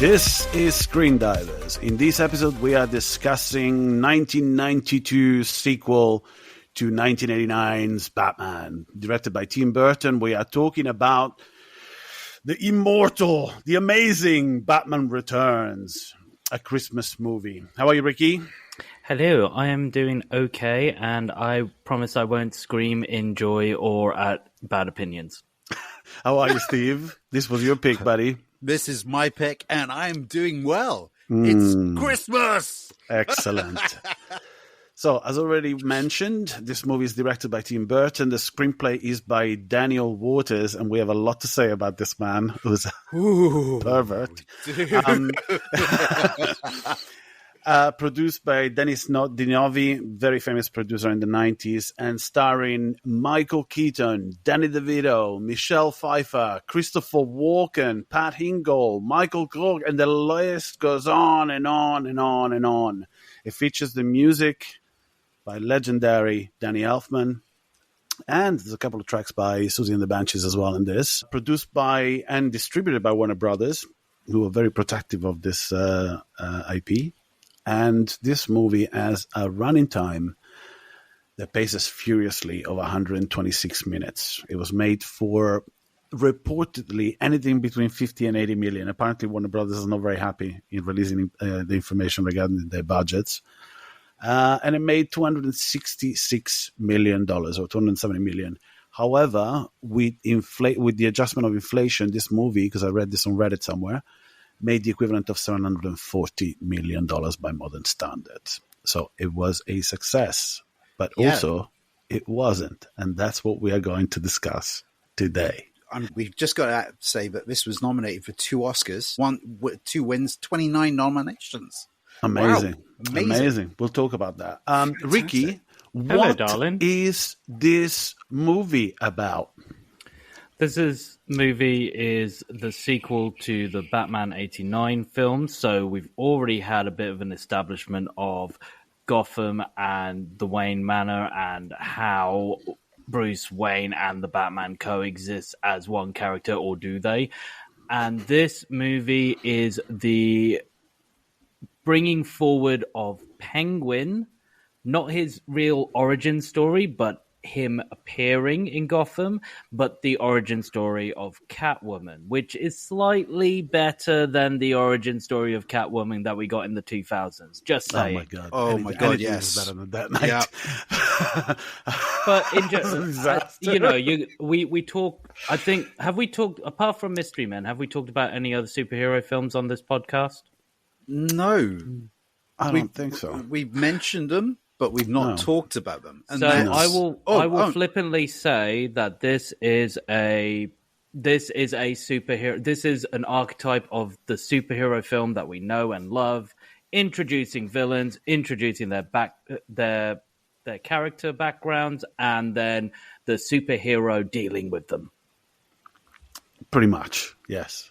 This is Screendivers. In this episode, we are discussing 1992 sequel to 1989's Batman, directed by Tim Burton. We are talking about the immortal, the amazing Batman Returns, a Christmas movie. How are you, Ricky? Hello, I am doing okay, and I promise I won't scream in joy or at bad opinions. How are you, Steve? This was your pick, buddy. This is my pick, and I'm doing well. It's Christmas! Excellent. So, as already mentioned, this movie is directed by Tim Burton. The screenplay is by Daniel Waters, and we have a lot to say about this man who's a pervert. Produced by Dennis Dinovi, very famous producer in the 90s, and starring Micheal Keaton, Danny DeVito, Michelle Pfeiffer, Christopher Walken, Pat Hingle, Michael Clarke, and the list goes on and on and on and on. It features the music by legendary Danny Elfman, and there's a couple of tracks by Susie and the Banshees as well in this. Produced by and distributed by Warner Brothers, who are very protective of this IP. And this movie has a running time that paces furiously of 126 minutes. It was made for reportedly anything between 50 and 80 million. Apparently, Warner Brothers is not very happy in releasing the information regarding their budgets. And it made $266 million or $270 million. However, with the adjustment of inflation, this movie, because I read this on Reddit somewhere, made the equivalent of $740 million by modern standards. So it was a success, but also it wasn't. And that's what we are going to discuss today. We've just got to say that this was nominated for 2 Oscars, 2 wins, 29 nominations. Amazing. Wow. Amazing. We'll talk about that. Ricky, Hello, what darling. is this movie about? This movie is the sequel to the Batman 89 film, so we've already had a bit of an establishment of Gotham and the Wayne Manor and how Bruce Wayne and the Batman coexist as one character, or do they? And this movie is the bringing forward of Penguin, not his real origin story, but him appearing in Gotham, but the origin story of Catwoman, which is slightly better than the origin story of Catwoman that we got in the 2000s. Just saying. Oh my god! Yes, is better than that, mate. Yeah. But we talk. I think, have we talked apart from Mystery Men? Have we talked about any other superhero films on this podcast? No, I don't think so. We've mentioned them, but we've not talked about them. And so I will flippantly say that this is a superhero. This is an archetype of the superhero film that we know and love, introducing villains, introducing their character backgrounds, and then the superhero dealing with them. Pretty much, yes.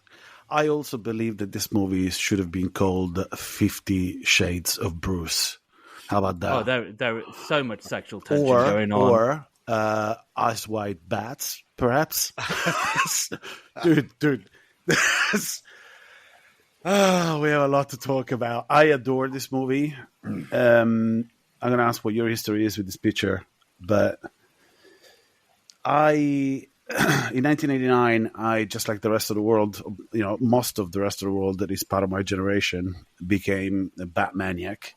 I also believe that this movie should have been called 50 Shades of Bruce. How about that? Oh, there is so much sexual tension going on. Or Ice White Bats, perhaps. Dude. We have a lot to talk about. I adore this movie. I'm going to ask what your history is with this picture. But in 1989, I, just like the rest of the world, most of the rest of the world that is part of my generation, became a Batmaniac.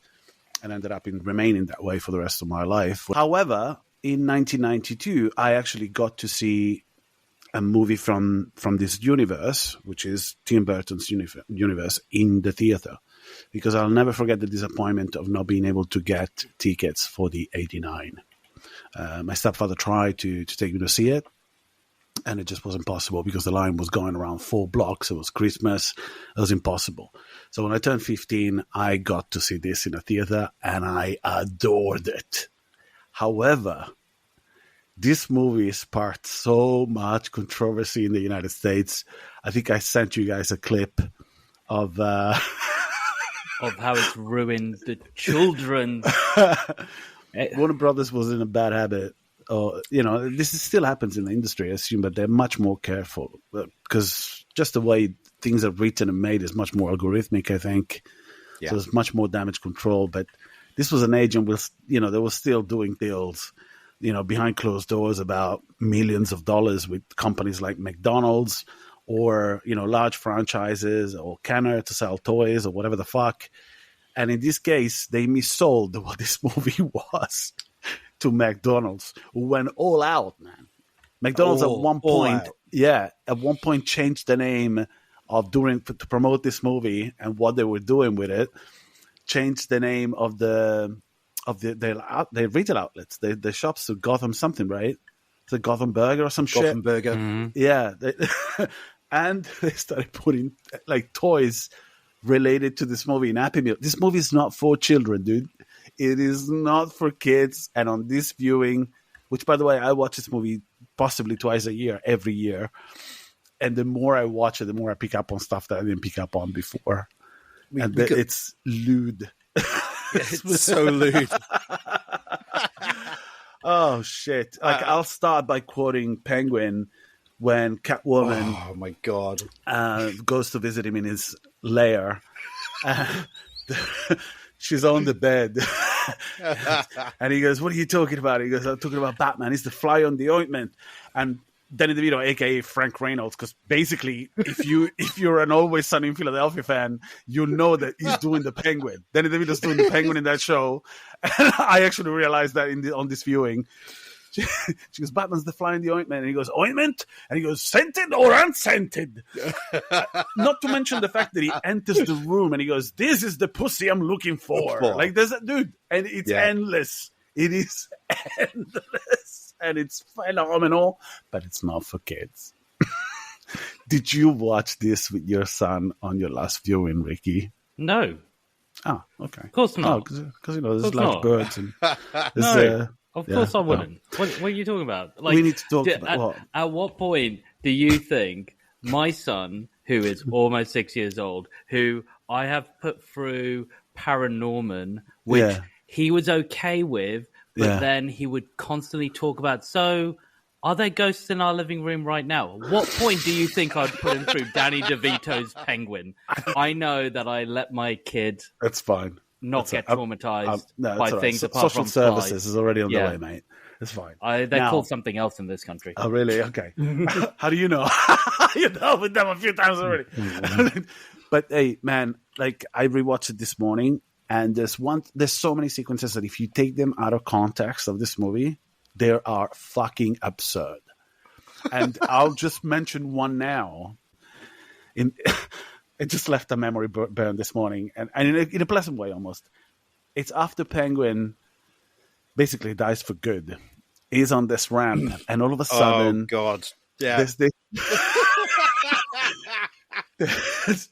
And ended up remaining that way for the rest of my life. However, in 1992, I actually got to see a movie from this universe, which is Tim Burton's universe, in the theater. Because I'll never forget the disappointment of not being able to get tickets for the 89. My stepfather tried to take me to see it, and it just wasn't possible because the line was going around 4 blocks. It was Christmas. It was impossible. So when I turned 15, I got to see this in a theater, and I adored it. However, this movie sparked so much controversy in the United States. I think I sent you guys a clip of how it's ruined the children. Warner Brothers was in a bad habit. This still happens in the industry, I assume, but they're much more careful because just the way things are written and made is much more algorithmic, I think. Yeah. So there's much more damage control. But this was an agent with, they were still doing deals, behind closed doors about millions of dollars with companies like McDonald's or, large franchises or Kenner to sell toys or whatever the fuck. And in this case, they missold what this movie was to McDonald's, who went all out, man. McDonald's at one point changed the name to promote this movie and what they were doing with it. Changed the name of their retail outlets, the shops to Gotham something, right? It's a Gotham Burger or some shit. Gotham Burger. Mm-hmm. Yeah. And they started putting like toys related to this movie in Happy Meal. This movie is not for children, dude. It is not for kids. And on this viewing, which by the way, I watch this movie possibly twice a year, every year. And the more I watch it, the more I pick up on stuff that I didn't pick up on before. It's lewd. It's so lewd. Oh, shit. I'll start by quoting Penguin when Catwoman Oh, my God. Goes to visit him in his lair. She's on the bed. And he goes, what are you talking about? He goes, I'm talking about Batman. He's the fly on the ointment. And Danny DeVito, a.k.a. Frank Reynolds, because basically, if you're an Always Sunny in Philadelphia fan, you know that he's doing the Penguin. Danny DeVito's doing the Penguin in that show. And I actually realized that on this viewing. She goes, Batman's the fly in the ointment. And he goes, ointment? And he goes, scented or unscented? Not to mention the fact that he enters the room and he goes, this is the pussy I'm looking for. Like, there's a dude. And it's endless. It is endless. And it's phenomenal, but it's not for kids. Did you watch this with your son on your last viewing, Ricky? No. Oh, okay. Of course not. Because, there's large birds. And no, of course I wouldn't. What are you talking about? Like, we need to talk about what? At what point do you think my son, who is almost 6 years old, who I have put through Paranorman, which he was okay with, but then he would constantly talk about, so are there ghosts in our living room right now? At what point do you think I'd put him through Danny DeVito's Penguin? I know that I let my kid That's fine. not get traumatized no, by right. things apart Social from services flies. is already on the way, mate. It's fine. They're called something else in this country. Oh, really? Okay. How do you know? You dealt with them a few times already. But hey, man, like I rewatched it this morning. And there's so many sequences that if you take them out of context of this movie, they are fucking absurd. And I'll just mention one now. It just left a memory burn this morning, and in a pleasant way almost. It's after Penguin basically dies for good. He's on this ramp, and all of a sudden, oh God, yeah. There's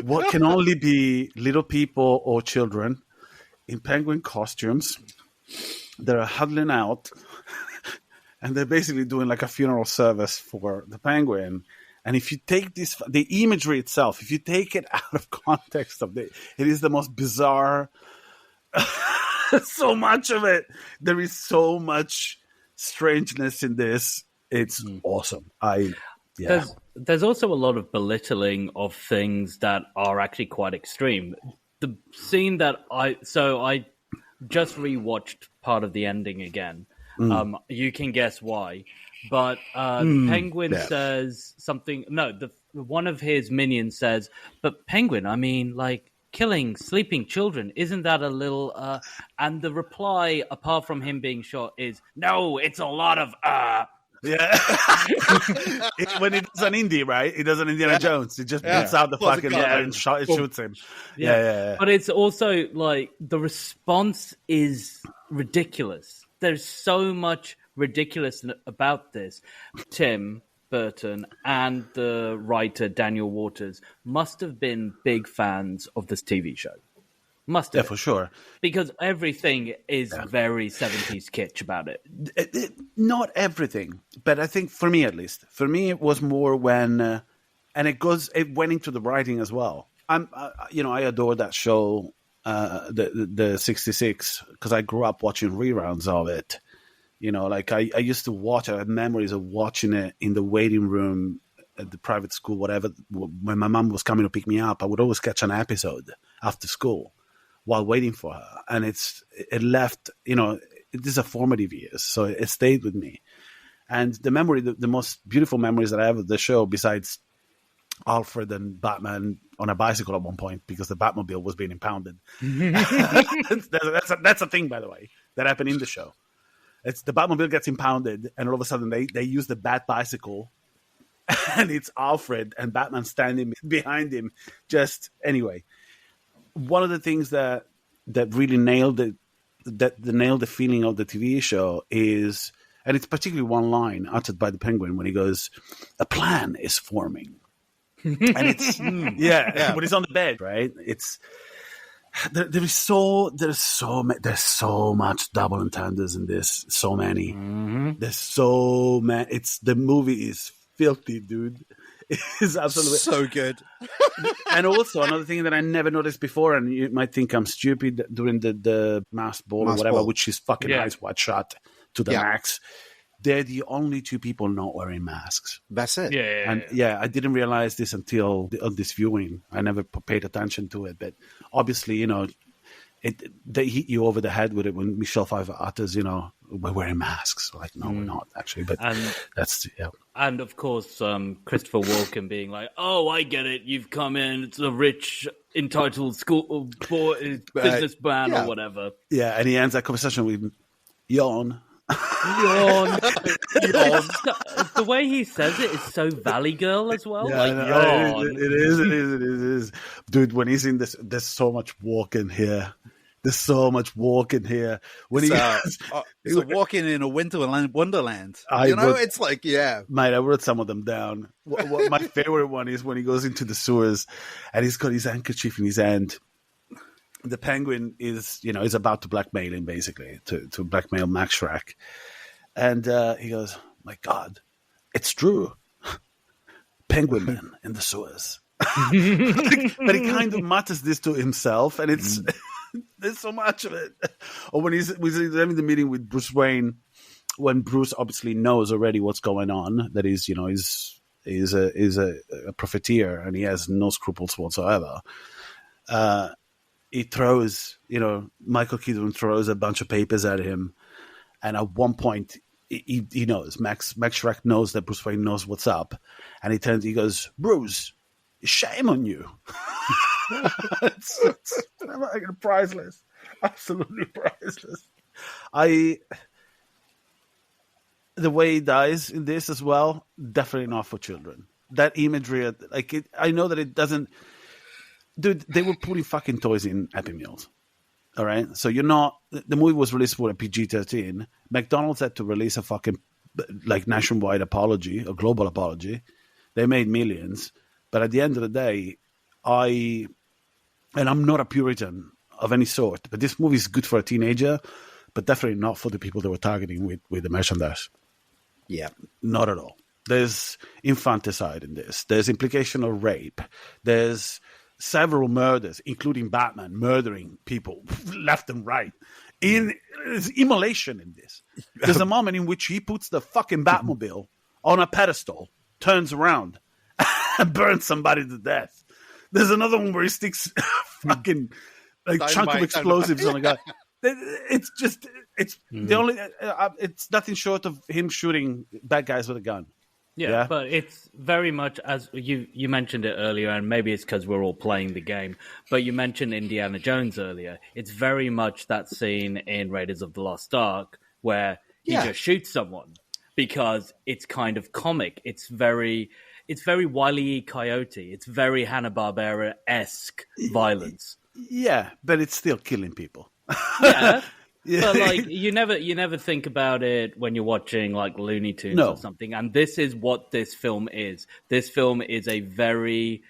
what can only be little people or children in penguin costumes that are huddling out, and they're basically doing like a funeral service for the penguin. And if you take the imagery itself, if you take it out of context it is the most bizarre. So much of it. There is so much strangeness in this. It's awesome. There's also a lot of belittling of things that are actually quite extreme. The scene that I just rewatched part of the ending again. You can guess why, but Penguin says something. No, one of his minions says, "But Penguin, I mean, like killing sleeping children, isn't that a little?" And the reply, apart from him being shot, is, "No, it's a lot of." Yeah, when he does an indie, right? He does an Indiana Jones. He just puts out the fucking air and shoots him. Yeah. But it's also like the response is ridiculous. There's so much ridiculous about this. Tim Burton and the writer Daniel Waters must have been big fans of this TV show. Must have. Yeah, for sure. Because everything is very 70s kitsch about it. Not everything, but I think for me at least. For me, it was more when, and it went into the writing as well. I adore that show, the 66, because I grew up watching reruns of it. Like I used to watch. I have memories of watching it in the waiting room at the private school, whatever, when my mom was coming to pick me up, I would always catch an episode after school while waiting for her. And it left, these are formative years, so it stayed with me. And the memory, the most beautiful memories that I have of the show, besides Alfred and Batman on a bicycle at one point because the Batmobile was being impounded. That's a thing, by the way, that happened in the show. It's the Batmobile gets impounded, and all of a sudden they use the Bat bicycle, and it's Alfred and Batman standing behind him. Just anyway, one of the things that really nailed the feeling of the TV show is, and it's particularly one line uttered by the Penguin when he goes, "A plan is forming." And it's when he's on the bed, right? It's there's so much double entendres in this. So many. Mm-hmm. There's so many. The movie is filthy, dude. It's absolutely so good. And also another thing that I never noticed before, and you might think I'm stupid, during the masked ball or whatever, which is fucking eyes wide shut to the max. They're the only two people not wearing masks. That's it. And I didn't realize this until this viewing. I never paid attention to it, but obviously, they hit you over the head with it when Michelle Pfeiffer utters, we're wearing masks. Like, no, we're not actually. But that's And of course, Christopher Walken being like, "Oh, I get it. You've come in. It's a rich, entitled school boy, businessman or whatever." Yeah, and he ends that conversation with yawn. Yawn. The way he says it is so Valley Girl as well. Yawn. It is. Dude, when he's in this, there's so much Walken here. When it's walking in a wonderland. It's like, mate, I wrote some of them down. What my favorite one is when he goes into the sewers and he's got his handkerchief in his hand. The Penguin is about to blackmail him, basically, to blackmail Max Schreck. And he goes, "My God, it's true. Penguin Man in the sewers." But he kind of mutters this to himself, and it's there's so much of it. Or when he's having the meeting with Bruce Wayne, when Bruce obviously knows already what's going on, that he's a profiteer and he has no scruples whatsoever. He throws, Michael Keaton throws a bunch of papers at him, and at one point he knows, Max Schreck knows that Bruce Wayne knows what's up, and he goes, "Bruce, shame on you." it's priceless, absolutely priceless. The way he dies in this as well, definitely not for children. That imagery, I know that it doesn't. Dude, they were putting fucking toys in Happy Meals. All right? So the movie was released for a PG-13. McDonald's had to release a fucking, nationwide apology, a global apology. They made millions. But at the end of the day, and I'm not a Puritan of any sort, but this movie is good for a teenager, but definitely not for the people they were targeting with the merchandise. Yeah. Not at all. There's infanticide in this. There's implication of rape. There's several murders, including Batman murdering people left and right. There's immolation in this. There's a moment in which he puts the fucking Batmobile on a pedestal, turns around, and burns somebody to death. There's another one where he sticks fucking chunk of explosives on a guy. It's nothing short of him shooting bad guys with a gun. Yeah, but it's very much, as you mentioned it earlier, and maybe it's because we're all playing the game, but you mentioned Indiana Jones earlier. It's very much that scene in Raiders of the Lost Ark where he just shoots someone because it's kind of comic. It's very Wile E. Coyote. It's very Hanna-Barbera-esque violence. Yeah, but it's still killing people. Yeah. Yeah. But you never think about it when you're watching Looney Tunes or something. And this is what this film is. This film is a very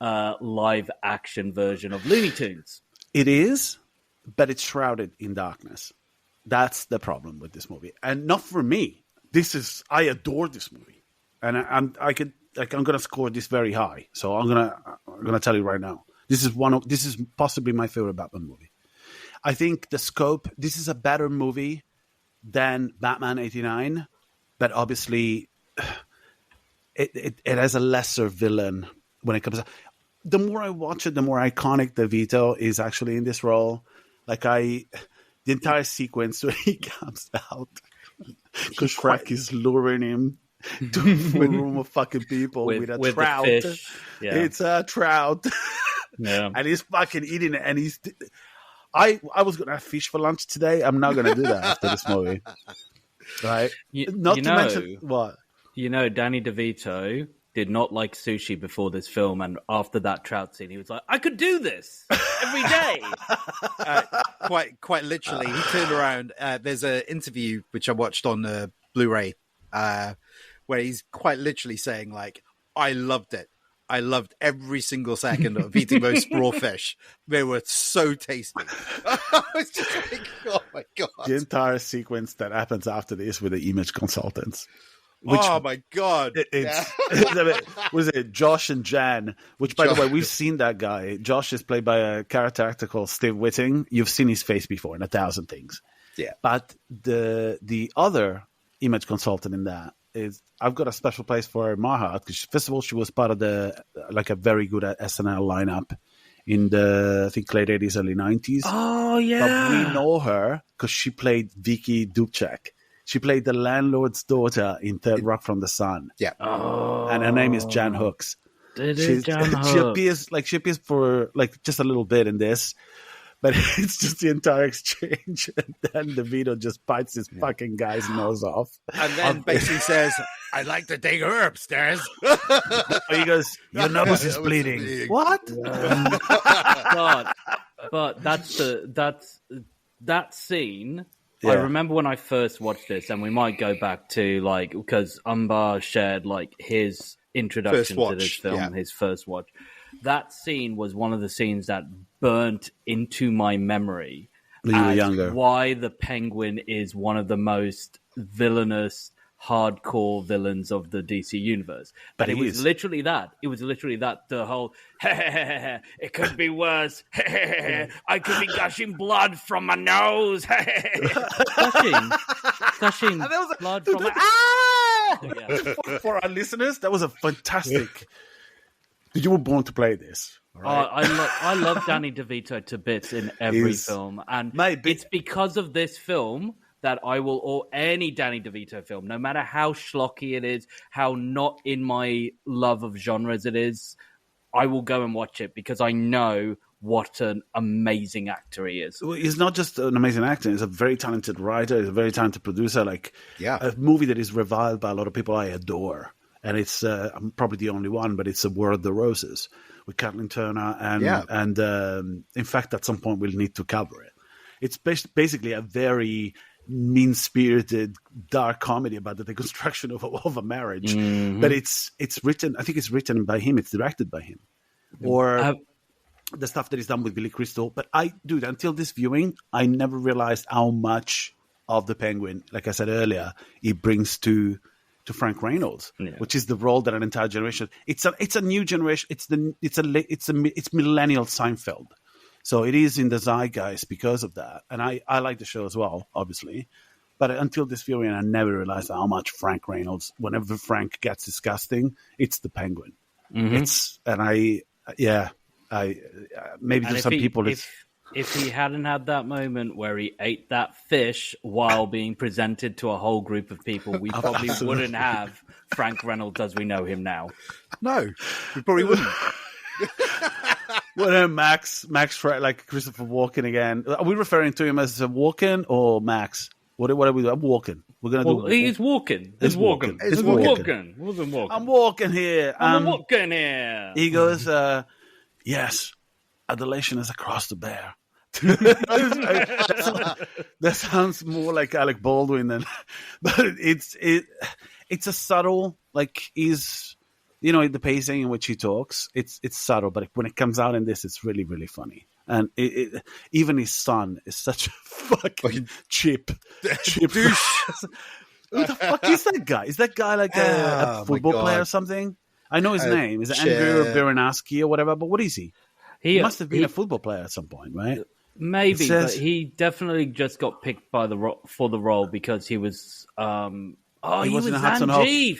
live action version of Looney Tunes. It is, but it's shrouded in darkness. That's the problem with this movie, and not for me. I adore this movie, and I'm going to score this very high. So I'm gonna tell you right now. This is possibly my favorite Batman movie. I think the scope, this is a better movie than Batman 89, but obviously it has a lesser villain when it comes. The more I watch it, the more iconic DeVito is actually in this role. Like the entire sequence when he comes out, because Shrek is luring him to a room of fucking people with a trout. Yeah. It's a trout. Yeah. And he's fucking eating it. And I was going to have fish for lunch today. I'm not going to do that after this movie. Right? Not to mention what? You know, Danny DeVito did not like sushi before this film, and after that trout scene, he was like, "I could do this every day." Quite literally, he turned around. There's an interview which I watched on Blu-ray, where he's quite literally saying, like, "I loved it. I loved every single second of eating those raw fish. They were so tasty." I was just like, "Oh my god!" The entire sequence that happens after this with the image consultants. Oh my god! Was it Josh and Jan? Which, by the way, we've seen that guy. Josh is played by a character actor called Steve Whiting. You've seen his face before in 1,000 things. Yeah, but the other image consultant in that is, I've got a special place for her in my heart because first of all, she was part of a very good SNL lineup in the, I think, late 80s, early 90s. Oh yeah, but we know her because she played Vicky Dubček. She played the landlord's daughter in Third Rock from the Sun. Yeah. Oh. And her name is Jan Hooks. She appears for like just a little bit in this, but it's just the entire exchange. And then DeVito just bites this fucking guy's nose off. And then basically says, "I'd like to take her upstairs." He goes, "Your nose is bleeding." What? But that scene. Yeah. I remember when I first watched this, and we might go back to because Umba shared his introduction to this film, his first watch. That scene was one of the scenes that burnt into my memory. When you were younger. Why the Penguin is one of the most villainous, hardcore villains of the DC universe. But it was literally that. It was literally that. The whole, it could be worse. I could be gushing blood from my nose. gushing blood from my... Yeah. For our listeners, that was a fantastic... You were born to play this. Right? I love Danny DeVito to bits in every film. And it's because of this film that I will, or any Danny DeVito film, no matter how schlocky it is, how not in my love of genres it is, I will go and watch it because I know what an amazing actor he is. Well, he's not just an amazing actor, he's a very talented writer, he's a very talented producer. A movie that is reviled by a lot of people I adore. And it's, I'm probably the only one, but it's A War of the Roses with Kathleen Turner. And in fact, at some point, we'll need to cover it. It's basically a very mean-spirited, dark comedy about the deconstruction of a marriage. Mm-hmm. But it's written, I think it's written by him, it's directed by him. Or the stuff that is done with Billy Crystal. But until this viewing, I never realized how much of the Penguin, like I said earlier, he brings to Frank Reynolds, which is the role that an entire generation. It's a new generation. It's millennial Seinfeld, so it is in the zeitgeist because of that. And I like the show as well, obviously, but until this viewing, I never realized how much Frank Reynolds. Whenever Frank gets disgusting, it's the Penguin. Mm-hmm. Maybe to some people it's. If he hadn't had that moment where he ate that fish while being presented to a whole group of people, we probably wouldn't have Frank Reynolds as we know him now. No, we probably wouldn't. Well, Max, like Christopher Walken again. Are we referring to him as a Walken or Max? What are we doing? I'm Walken. We're gonna do. He's walking. He's walking. I'm walking here. I'm walking here. He goes, yes. Adulation is across the bear. that sounds more like Alec Baldwin than, but it's a subtle, is the pacing in which he talks. It's subtle, but when it comes out in this, it's really, really funny. And even his son is such a fucking cheap douche. Who the fuck is that guy? Is that guy like a football player or something? I know his name. Is it Andrew Baranowski or whatever? But what is he? He must have been a football player at some point, right? Maybe, but he definitely just got picked for the role because he was. He was Zangief.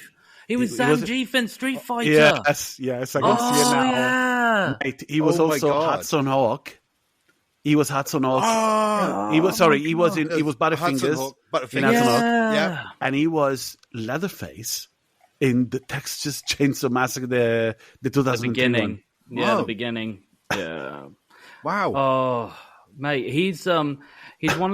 He was Zangief in Street Fighter. Yes, I can see it now. Yeah. Right. He was also Hudson Hawk. He was Hudson Hawk. He was Butterfingers. Butterfingers. In Hudson Hawk. Yeah. And he was Leatherface in the Texas Chainsaw Massacre, the 2003 one. Yeah, the beginning. Yeah. Wow. Oh, mate, he's one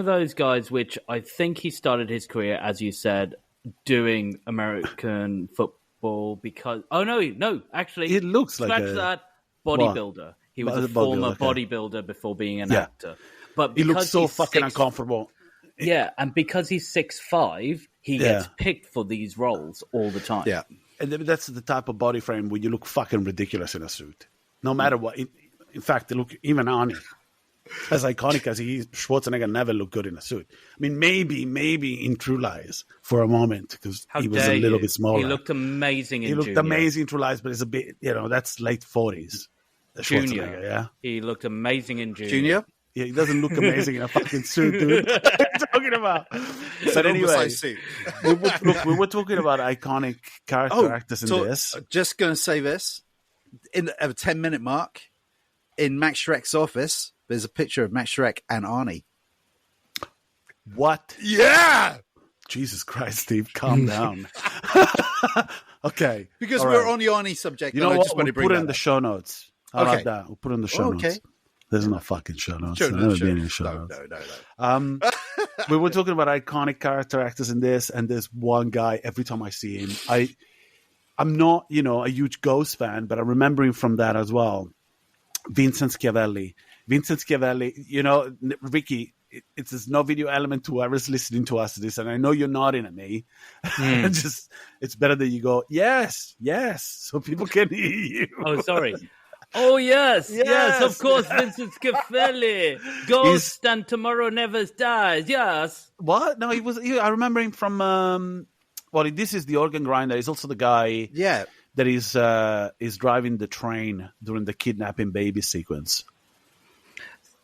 of those guys which I think he started his career, as you said, doing American football because actually it looks like that bodybuilder. He was a former bodybuilder before being an actor. But he looks so fucking uncomfortable. Yeah, and because he's 6'5", he gets picked for these roles all the time. Yeah. And that's the type of body frame where you look fucking ridiculous in a suit. No matter what. In fact, look, even Arnie, as iconic as he is, Schwarzenegger never looked good in a suit. I mean, maybe in True Lies for a moment, because he was a little bit smaller. He looked amazing in Junior. He looked amazing in True Lies, but it's a bit, that's late 40s. Junior. Yeah. He looked amazing in Junior. Junior? Yeah, he doesn't look amazing in a fucking suit, dude. What are you talking about? But anyway, we were talking about iconic character actors in this. Just going to say this. In a 10-minute mark, in Max Schreck's office, there's a picture of Max Schreck and Arnie. What? Yeah! Jesus Christ, Steve, calm down. Okay. Because we're on the Arnie subject. You know what? We'll put it in the show notes. How about that? We'll put it in the show notes. There's no fucking show notes. There's never been any show notes. No. We were talking about iconic character actors in this, and there's one guy, every time I see him, I'm not, a huge Ghost fan, but I remember him from that as well. Vincent Schiavelli. Ricky, there's no video element to whoever's listening to us this, and I know you're nodding at me. It's better that you go, yes, so people can hear you. Oh, sorry. Oh, yes, of course, Vincent Schiavelli. Ghost and Tomorrow Never Dies, yes. What? No, I remember him from, this is the organ grinder. He's also the guy that is driving the train during the kidnapping baby sequence.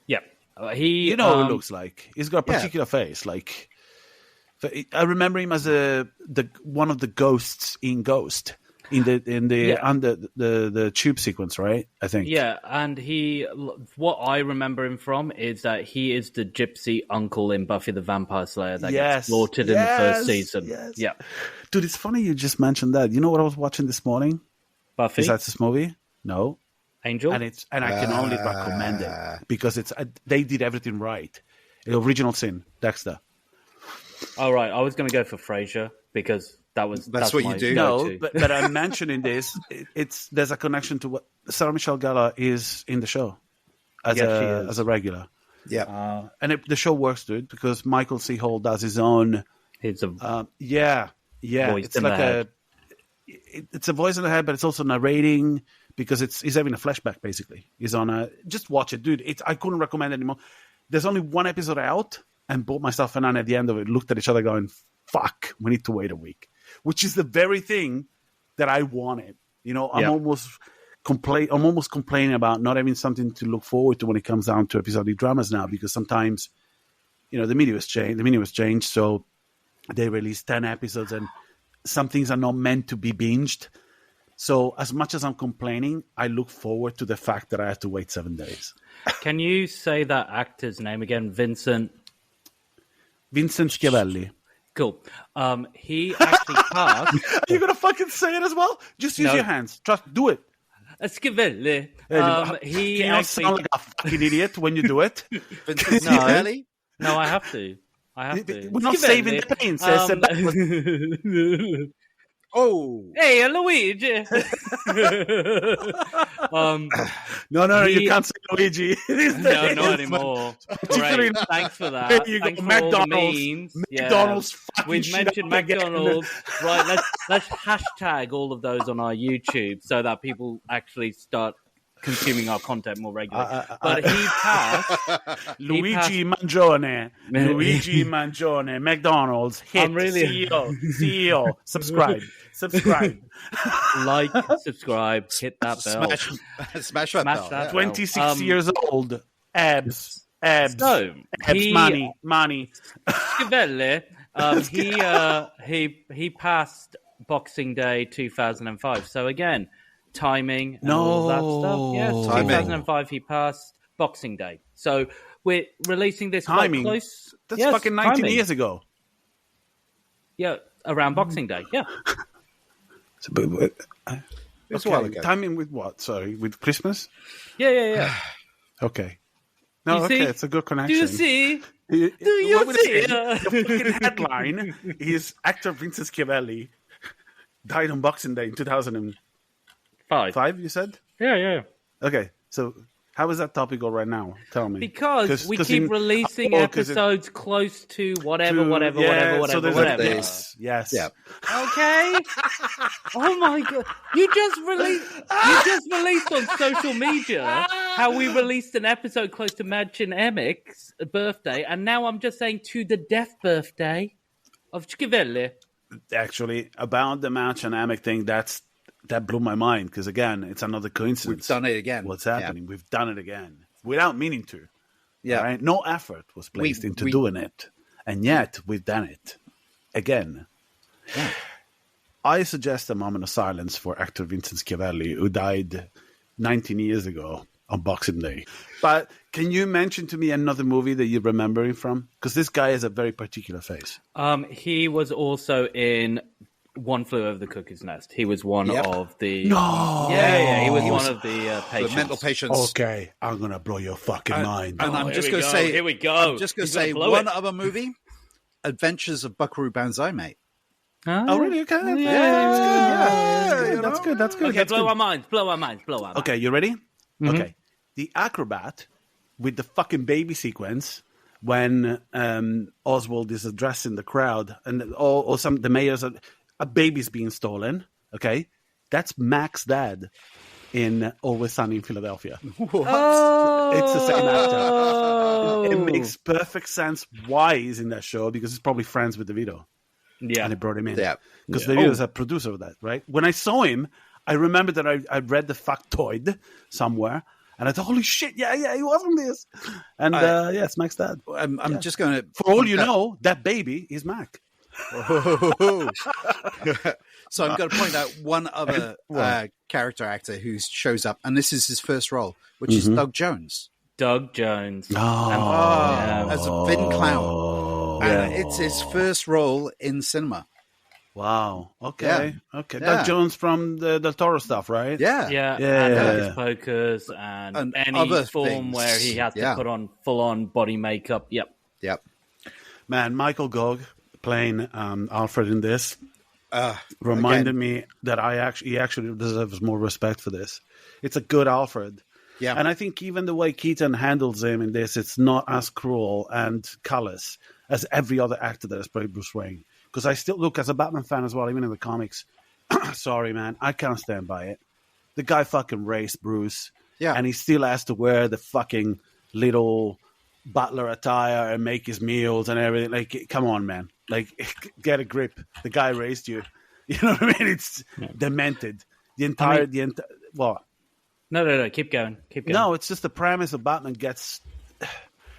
Yeah. What he looks like. He's got a particular face. Like, I remember him as one of the ghosts in Ghost. In the tube sequence, right? I think. Yeah, and what I remember him from is that he is the gypsy uncle in Buffy the Vampire Slayer that gets slaughtered in the first season. Yes. Yeah, dude, it's funny you just mentioned that. You know what I was watching this morning? Buffy. Is that this movie? No, Angel. And I can only recommend it because they did everything right. The original sin, Dexter. All right, I was going to go for Frasier because. That's what you do. No, but I'm mentioning this. There's a connection to what Sarah Michelle Gellar is in the show as a regular. Yeah, and the show works, dude, because Michael C. Hall does his own. It's a voice it's like it's a voice in the head, but it's also narrating because he's having a flashback. Basically, he's on just watch it, dude. I couldn't recommend it anymore. There's only one episode out, and both myself and Anna at the end of it looked at each other going, "Fuck, we need to wait a week." Which is the very thing that I wanted. I'm almost complaining about not having something to look forward to when it comes down to episodic dramas now, because sometimes, the media has changed. So they release 10 episodes and some things are not meant to be binged. So as much as I'm complaining, I look forward to the fact that I have to wait 7 days. Can you say that actor's name again? Vincent Schiavelli. Cool. He actually passed. Are you going to fucking say it as well? Just use your hands. Do it. Schiavelli. He you actually sound like a fucking idiot when you do it. No, I have to. We're not saving the pain, Oh, hey, Luigi! No, you can't say Luigi. No, not anymore. Great, thanks for that. There you thanks go. for McDonald's. all the memes. McDonald's. Fucking We've mentioned McDonald's. Right, let's hashtag all of those on our YouTube so that people actually start consuming our content more regularly. But he passed. Luigi Mangione, McDonald's, hit CEO, subscribe. Like, subscribe, hit that bell. Smash that bell. That 26 years old, abs, so, money. Schiavelli, he passed Boxing Day 2005. So again, timing and No. all that stuff. Yes, Timing. 2005 he passed Boxing Day. So we're releasing this quite Timing. close. That's Yes, fucking 19 timing. years ago. Yeah, around Boxing Day. Yeah. So, but, It's a while ago. Timing with what? Sorry, with Christmas? Yeah. Okay. No, You okay, see? it's a good Do connection. you see? Do you see? The fucking headline is actor Vincent Schiavelli died on Boxing Day in 2005, Five. you said? Yeah. Okay, so how is that topical right now? Tell me. Because we keep releasing 'cause episodes close to whatever. So there's updates. Yes. Yeah. Okay. Oh my god! You just released on social media how we released an episode close to Madchin Emmek's birthday, and now I'm just saying to the death birthday of Schiavelli. Actually, about the match and Amick thing, that blew my mind because again, it's another coincidence. We've done it again. What's happening? We've done it again without meaning to. Yeah. Right? No effort was placed into we- doing it, and yet we've done it again. Yeah. I suggest a moment of silence for actor Vincent Schiavelli, who died 19 years ago on Boxing Day. But can you mention to me another movie that you remember him from? Because this guy has a very particular face. He was also in One Flew Over the Cuckoo's Nest. He was one Yep. of the... No! Yeah, he was one of the patients. The mental patients. Okay, I'm going to blow your fucking mind. And I'm here just we going to go, say, here we go. I'm just going to He's gonna say blow one it. other movie, Adventures of Buckaroo Banzai, mate. Oh, really? Okay. That's good. That's good. Okay, That's blow good. our minds. Okay, you ready? Okay. The acrobat with the fucking baby sequence when Oswald is addressing the crowd and the mayor's a baby's being stolen. Okay, that's Mac's dad in Always Sunny in Philadelphia. Oh. It's the same actor. It makes perfect sense why he's in that show because he's probably friends with DeVito. Yeah. And they brought him in. Yeah. Because Yeah. DeVito's a producer of that, right? When I saw him, I remember that I read the factoid somewhere, and I thought, holy shit, yeah, he was on this. And yeah, it's Mac's dad. I'm just going to... For all you know, that baby is Mac. So I'm going to point out one other character actor who shows up, and this is his first role, which is Doug Jones. Doug Jones. As a Vin Clown. And it's his first role in cinema. Wow. Okay. Yeah. Okay. Yeah. Doug Jones from the Del Toro stuff, right? Yeah. And Hocus Pocus and any other form things. where he has to Yeah. put on full-on body makeup. Yep. Yep. Man, Michael Gogh playing Alfred in this reminded me that he actually deserves more respect for this. It's a good Alfred. Yeah. And I think even the way Keaton handles him in this, it's not as cruel and callous as every other actor that has played Bruce Wayne. Because I still look, as a Batman fan as well, even in the comics, sorry, man, I can't stand by it. The guy fucking raced Bruce. Yeah. And he still has to wear the fucking little butler attire and make his meals and everything. Like, come on, man. Like, get a grip. The guy raised you. You know what I mean? It's demented. What? No. Keep going. No, it's just the premise of Batman gets...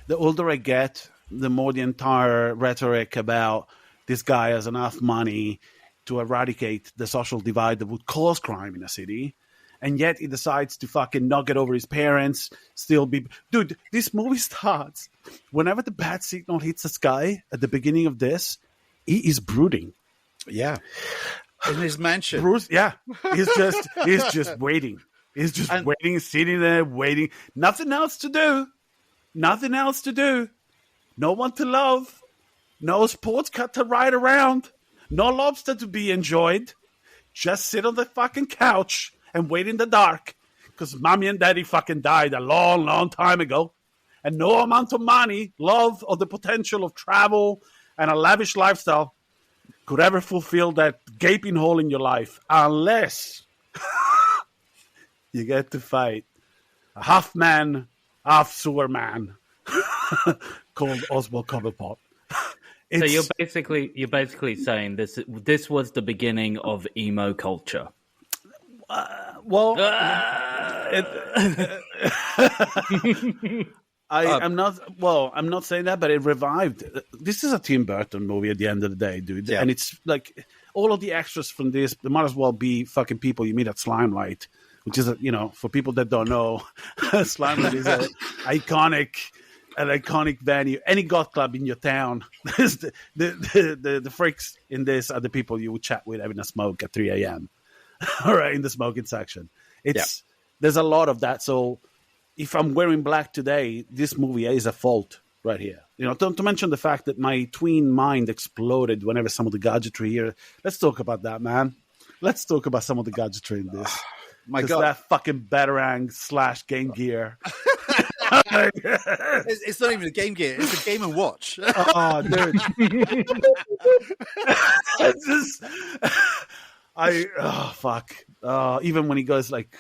The older I get, the more the entire rhetoric about this guy has enough money to eradicate the social divide that would cause crime in a city. And yet he decides to fucking not get over his parents, still be... Dude, this movie starts. Whenever the bat signal hits the sky at the beginning of this, he is brooding. Yeah. In his mansion. Bruce, yeah. He's just waiting. He's just waiting, sitting there, waiting. Nothing else to do. No one to love. No sports car to ride around. No lobster to be enjoyed. Just sit on the fucking couch and wait in the dark. Because mommy and daddy fucking died a long, long time ago. And no amount of money, love, or the potential of travel and a lavish lifestyle could ever fulfill that gaping hole in your life. Unless you get to fight a half man, half sewer man called Oswald Cobblepot. So you're basically saying this was the beginning of emo culture. Well, I'm not saying that, but it revived. This is a Tim Burton movie at the end of the day, dude. Yeah. And it's like all of the extras from this, they might as well be fucking people you meet at Slimelight, which is, for people that don't know, Slimelight is an iconic venue. Any goth club in your town, the freaks in this are the people you would chat with having a smoke at 3 a.m. All right, in the smoking section. There's a lot of that. So if I'm wearing black today, this movie is a fault right here. To mention the fact that my tween mind exploded whenever some of the gadgetry here. Let's talk about that, man. Let's talk about some of the gadgetry in this. My God, that fucking Batarang / Game Gear. It's not even a Game Gear. It's a Game & Watch. Oh, dude. Fuck. Even when he goes like,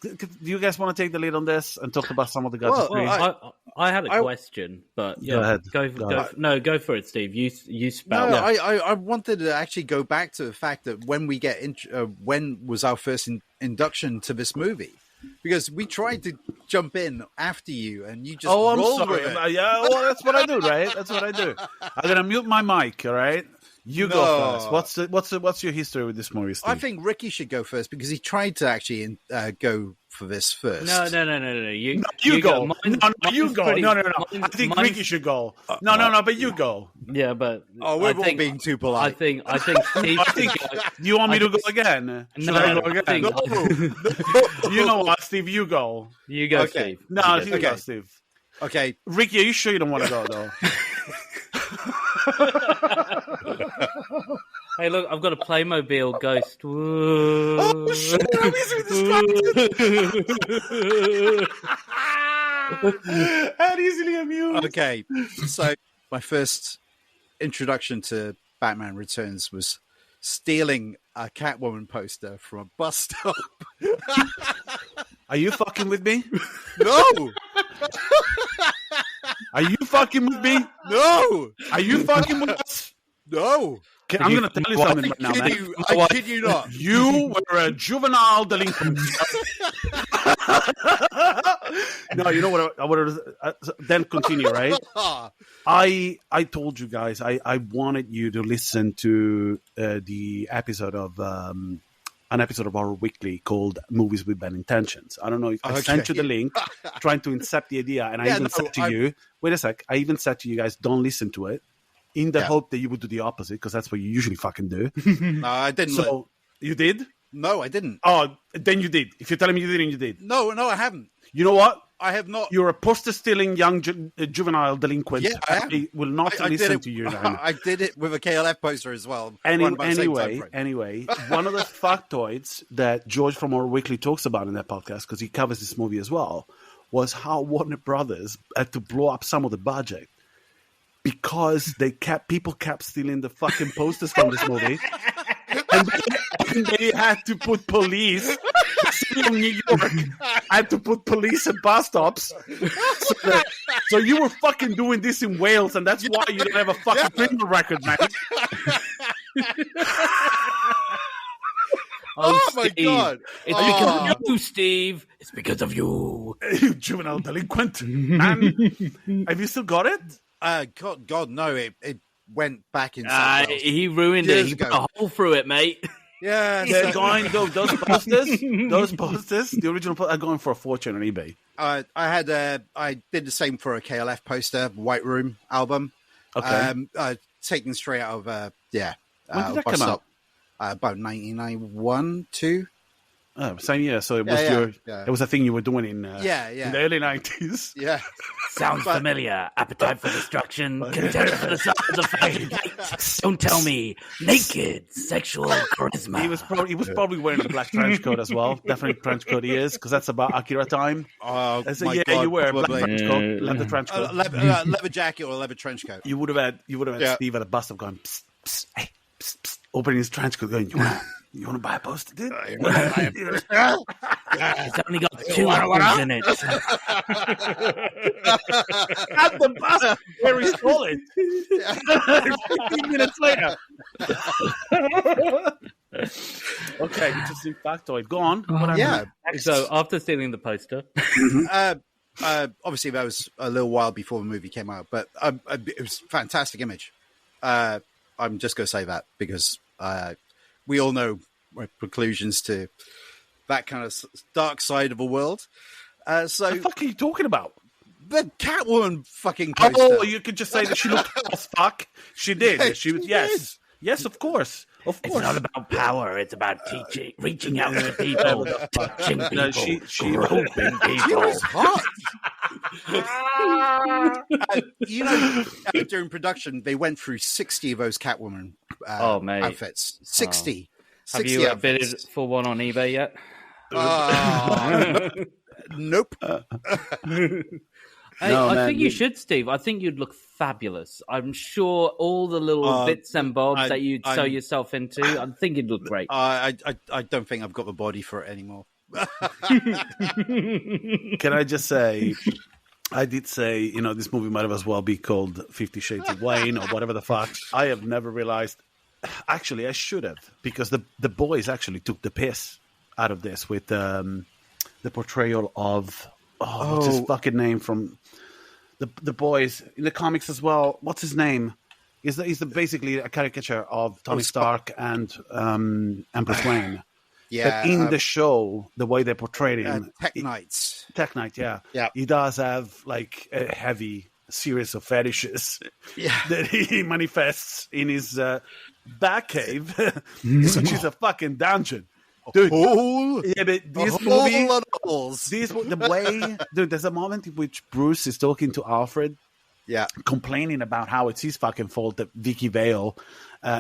do you guys want to take the lead on this and talk about some of the gadgetry? Well, I had a question, but yeah, go for it, Steve. You spout. No, I wanted to actually go back to the fact that when we get when was our first induction to this movie? Because we tried to jump in after you, and you just I'm rolled sorry. with it. Yeah, well, that's what I do, right? That's what I do. I'm gonna mute my mic. All right, you go first. What's your history with this movie, Steve? I think Ricky should go first because he tried to actually go for this first. No. You go. You go. No. I think Ricky should go. No, but you go. Yeah, but we're all being too polite. I think Steve. Do you want me to go again? Should I go again? No. You know what, Steve? You go. You go, okay. Steve. No, you go, Steve. Okay, Ricky, are you sure you don't want to go though? Hey, look, I've got a Playmobil ghost. Oh, shit, I'm easily distracted. And easily amused. Okay, so my first introduction to Batman Returns was stealing a Catwoman poster from a bus stop. Are you fucking with me? No! Are you fucking with me? No! Are you fucking with us? No! I'm going to tell you something right now, man. I kid you not. You were a juvenile delinquent. No, you know what? I would then continue, right? I told you guys I wanted you to listen to the episode of an episode of our weekly called Movies with Bad Intentions. I don't know if I sent you the link, trying to incept the idea, and I said to you, wait a sec, I even said to you guys, don't listen to it, in the hope that you would do the opposite, because that's what you usually fucking do. No, I didn't. So, you did? No, I didn't. Oh, then you did. If you're telling me you didn't, you did. No, I haven't. You know what? I have not. You're a poster-stealing young juvenile delinquent. Yeah, I am. I will not listen to you. I did it with a KLF poster as well. Anyway, one of the factoids that George from our weekly talks about in that podcast, because he covers this movie as well, was how Warner Brothers had to blow up some of the budget because people kept stealing the fucking posters from this movie. And they had to put police in New York. Had to put police at bus stops. So you were fucking doing this in Wales, and that's why you don't have a fucking criminal record, man. Oh my God! It's because of you, Steve. It's because of you, you juvenile delinquent. Man, have you still got it? God, no! It went back inside. He ruined it. He put a hole through it, mate. Yeah, they're going those posters. Those posters, the original posters, are going for a fortune on eBay. I did the same for a KLF poster, White Room album. Okay, taken straight out of when did that bus come out? Stop. About 1991, 2. Oh, same year. So it was it was a thing you were doing in the early 90s. Yeah. Sounds familiar. Appetite for destruction, contempt for the size of fashion. Don't tell me. Naked sexual charisma. He was probably wearing a black trench coat as well. Definitely trench coat he is, because that's about Akira time. Oh, my God, you wear a black trench coat, leather trench coat, leather jacket or a leather trench coat. You would have had Steve at a bus stop going, psst, psst, hey, psst, psst, opening his trench coat, going, you want to buy a poster, dude? It's only got 2 hours in it. At the bus where he stole it. 15 minutes later. Okay, interesting factoid. Go on. So after stealing the poster, obviously that was a little while before the movie came out, but it was a fantastic image. I'm just going to say that because We all know my preclusions to that kind of dark side of a world. So What the fuck are you talking about? the Catwoman fucking poster. Oh, you could just say that she looked as fuck. She did. Yeah, She was. she Yes. Yes, of course. Of It's course. not about power. It's about teaching, reaching out to people, touching people, No, she groping She people. was hot. During production, they went through 60 of those Catwoman Oh, mate. outfits. 60. Have 60 you outfits. bidded for one on eBay yet? Nope. No, I man, think you should, Steve. I think you'd look fabulous. I'm sure all the little bits and bobs that you'd sew yourself into, I think you'd look great. I don't think I've got the body for it anymore. Can I just say, I did say, this movie might as well be called 50 Shades of Wayne or whatever the fuck. I have never realized. Actually, I should have, because the boys actually took the piss out of this with the portrayal of what's his fucking name from the boys in the comics as well. What's his name? He's basically a caricature of Tony Stark and Bruce Wayne. Yeah. But in the show, the way they portrayed him, Tech Knights. Tech Knight, yeah. Yeah. He does have like a heavy series of fetishes that he manifests in his back cave, which is a fucking dungeon. Dude, yeah, but this movie, lot of holes. the way, dude, there's a moment in which Bruce is talking to Alfred, complaining about how it's his fucking fault that Vicky Vale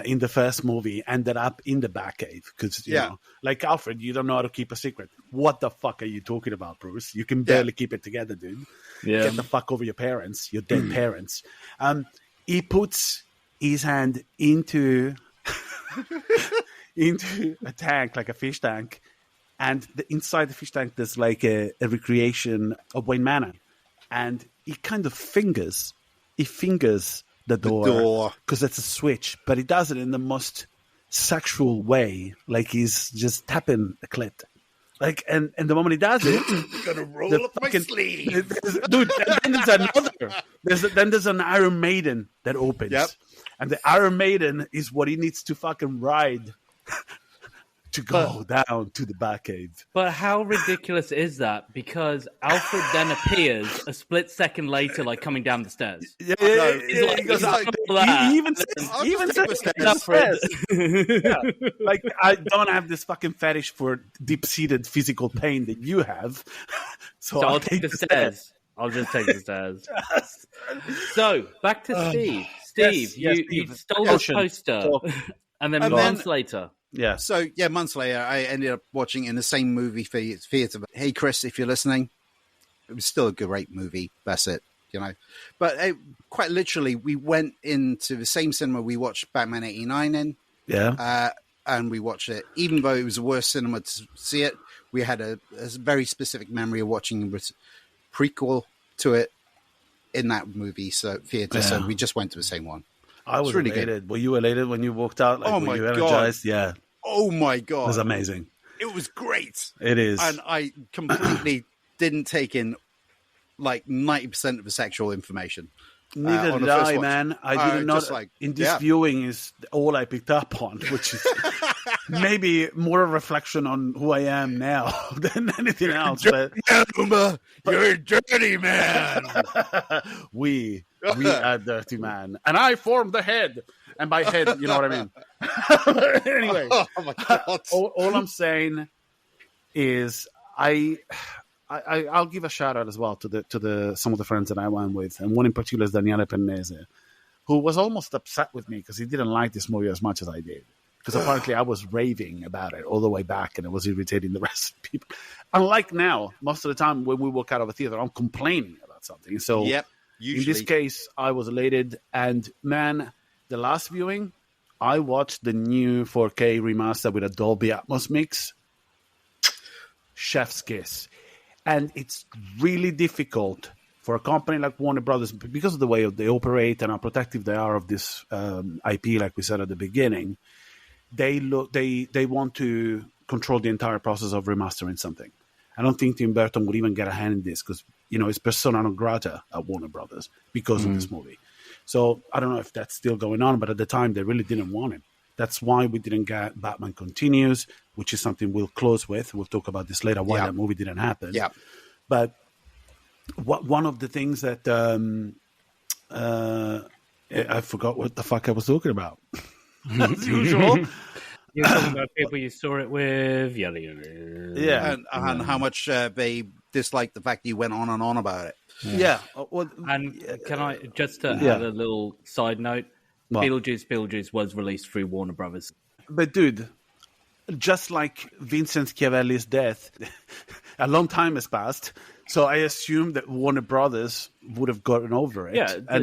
in the first movie ended up in the Batcave because you know, like Alfred, you don't know how to keep a secret. What the fuck are you talking about, Bruce? You can barely keep it together, dude. Yeah. Get the fuck over your parents, your dead parents. He puts his hand into a tank, like a fish tank, and inside the fish tank there's like a recreation of Wayne Manor, and he kind of fingers the door because it's a switch, but he does it in the most sexual way, like he's just tapping a clit. Like, and the moment he does it, Gonna roll up my sleeve. Dude, and then there's an Iron Maiden that opens. And the Iron Maiden is what he needs to fucking ride to go down to the Batcave. But how ridiculous is that? Because Alfred then appears a split second later, like coming down the stairs. Yeah. He goes, He even says, like, I don't have this fucking fetish for deep-seated physical pain that you have. So I'll take the stairs. I'll just take the stairs. So, back to Steve. Steve, you stole this poster, and then months later. Yeah. So, months later, I ended up watching in the same movie theater. Hey, Chris, if you're listening, it was still a great movie. That's it, But quite literally, we went into the same cinema we watched Batman 89 in. Yeah. And we watched it. Even though it was the worst cinema to see it, we had a very specific memory of watching the prequel to it in that movie theater. So we just went to the same one. I was really elated. good. Were you elated when you walked out? Like, were you energized? Yeah. Oh my God. It was amazing. It was great. It is. And I completely didn't take in like 90% of the sexual information. Neither did I, man. I did not. In this viewing is all I picked up on, which is maybe more a reflection on who I am now than anything else. But Umba, you're a dirty man. we are dirty man, and I formed the head. And by head, you know what I mean. Anyway, oh my God. All I'm saying is I'll give a shout out as well to some of the friends that I went with, and one in particular is Daniele Pennese, who was almost upset with me because he didn't like this movie as much as I did. Because apparently I was raving about it all the way back, and it was irritating the rest of the people. Unlike now, most of the time when we walk out of a theater, I'm complaining about something. So in this case, I was elated, and man, the last viewing, I watched the new 4K remaster with a Dolby Atmos mix. Chef's kiss. And it's really difficult for a company like Warner Brothers, because of the way they operate and how protective they are of this IP, like we said at the beginning. They want to control the entire process of remastering something. I don't think Tim Burton would even get a hand in this because, it's persona non grata at Warner Brothers because of this movie. So I don't know if that's still going on, but at the time they really didn't want him. That's why we didn't get Batman Continues, which is something we'll close with. We'll talk about this later, why that movie didn't happen. Yeah. But one of the things that I forgot what the fuck I was talking about. As usual. You're talking about people you saw it with, yada, yada. Yeah. And how much they disliked the fact that you went on and on about it. Yeah. Well, And can I just add a little side note? What? Beetlejuice was released through Warner Brothers. But dude, just like Vincent Schiavelli's death, a long time has passed. So I assume that Warner Brothers would have gotten over it.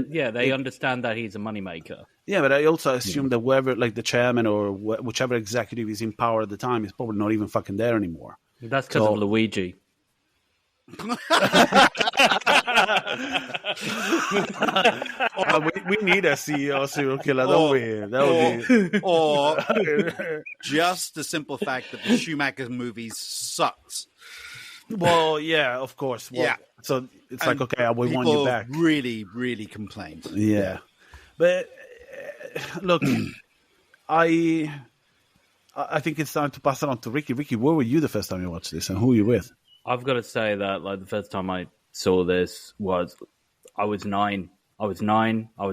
Yeah, they understand that he's a moneymaker. Yeah, but I also assume that whoever, like the chairman or whichever executive is in power at the time, is probably not even fucking there anymore. That's because of Luigi. We need a CEO serial killer, don't we? Or just the simple fact that the Schumacher movies sucked. Well, yeah, of course. Well, Yeah. So it's like, okay, we want you back. Really, really complained. Yeah. But look, I think it's time to pass it on to Ricky. Ricky, where were you the first time you watched this, and who were you with? I've got to say that like the first time I saw this was I was 9. I was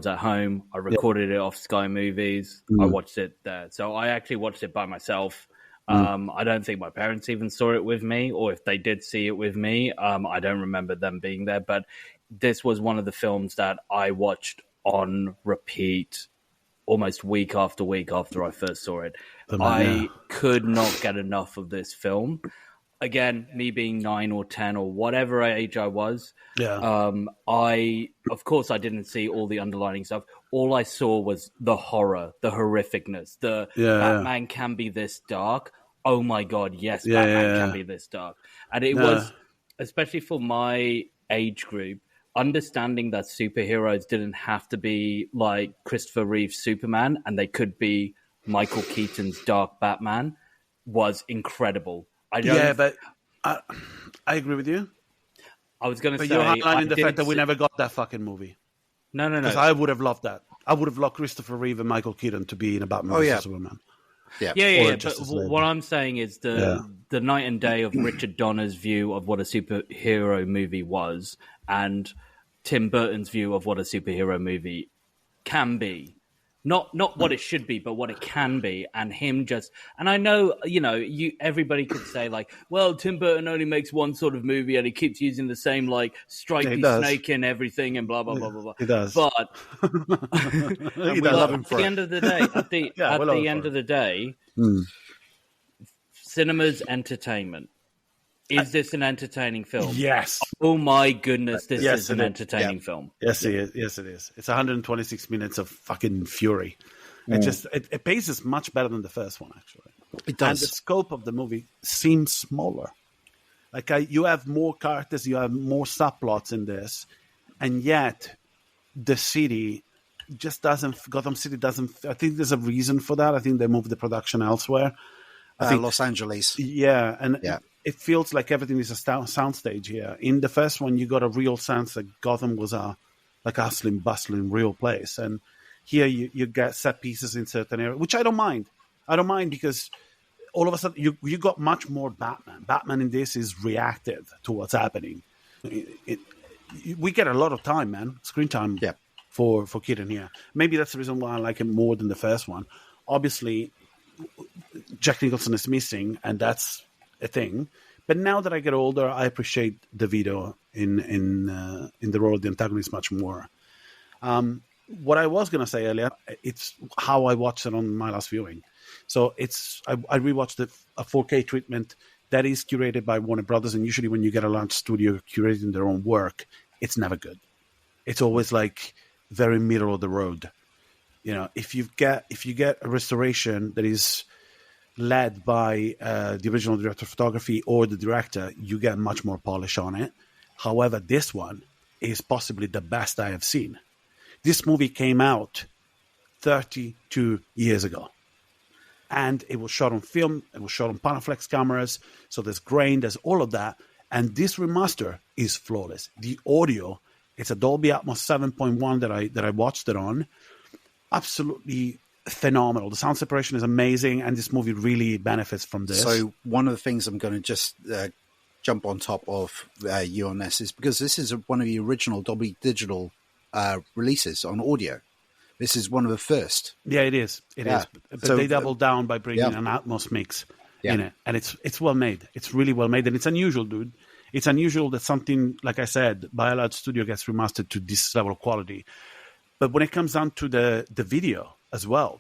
at home. I recorded it off Sky Movies. I watched it there. So I actually watched it by myself. I don't think my parents even saw it with me, or if they did see it with me, I don't remember them being there. But this was one of the films that I watched on repeat almost week after week after I first saw it. I could not get enough of this film. Again, me being 9 or 10 or whatever age I was, of course I didn't see all the underlining stuff. All I saw was the horror, the horrificness, Batman can be this dark. Oh my God, yes, Batman can be this dark. And it was, especially for my age group, understanding that superheroes didn't have to be like Christopher Reeve's Superman and they could be Micheal Keaton's Dark Batman was incredible. But I agree with you. I was going to say... But you're highlighting the fact that we never got that fucking movie. No. Because I would have loved that. I would have loved Christopher Reeve and Micheal Keaton to be in a Batman vs. Superman. Yeah. But what I'm saying is the night and day of Richard Donner's view of what a superhero movie was and Tim Burton's view of what a superhero movie can be. Not what it should be, but what it can be, and him just. And I know, everybody could say like, well, Tim Burton only makes one sort of movie, and he keeps using the same like stripy snake in everything, and blah blah blah blah blah. He does, but he does. Love him at the end of the day, cinema's entertainment. Is this an entertaining film? Yes. Oh my goodness, this is an entertaining film. Yes, it is. Yes, it is. It's 126 minutes of fucking fury. It paces much better than the first one, actually. It does. And the scope of the movie seems smaller. Like you have more characters, you have more subplots in this, and yet the city just doesn't. Gotham City doesn't. I think there's a reason for that. I think they moved the production elsewhere. I think Los Angeles. Yeah, and it feels like everything is a soundstage here. In the first one, you got a real sense that Gotham was a hustling, bustling, real place. And here you get set pieces in certain areas, which I don't mind. I don't mind because all of a sudden you got much more Batman. Batman in this is reactive to what's happening. We get a lot of time, man. Screen time for Keaton here. Maybe that's the reason why I like him more than the first one. Obviously, Jack Nicholson is missing, and that's a thing. But now that I get older, I appreciate DeVito in the role of the antagonist much more. What I was going to say earlier, it's how I watched it on my last viewing. So I rewatched a 4K treatment that is curated by Warner Brothers, and usually when you get a large studio curating their own work, it's never good. It's always like very middle of the road. If you get a restoration that is led by the original director of photography or the director, you get much more polish on it. However, this one is possibly the best I have seen. This movie came out 32 years ago. And it was shot on film. It was shot on Panaflex cameras. So there's grain, there's all of that. And this remaster is flawless. The audio, it's a Dolby Atmos 7.1 that I watched it on. Absolutely phenomenal. The sound separation is amazing, and this movie really benefits from this. So one of the things I'm going to just jump on top of you on this is because this is one of the original Dolby Digital releases on audio. This is one of the first. Yeah, it is. It is. But so, they doubled down by bringing an Atmos mix in it, and it's well made. It's really well made, and it's unusual, dude. It's unusual that something, like I said, by a large studio gets remastered to this level of quality. But when it comes down to the video as well,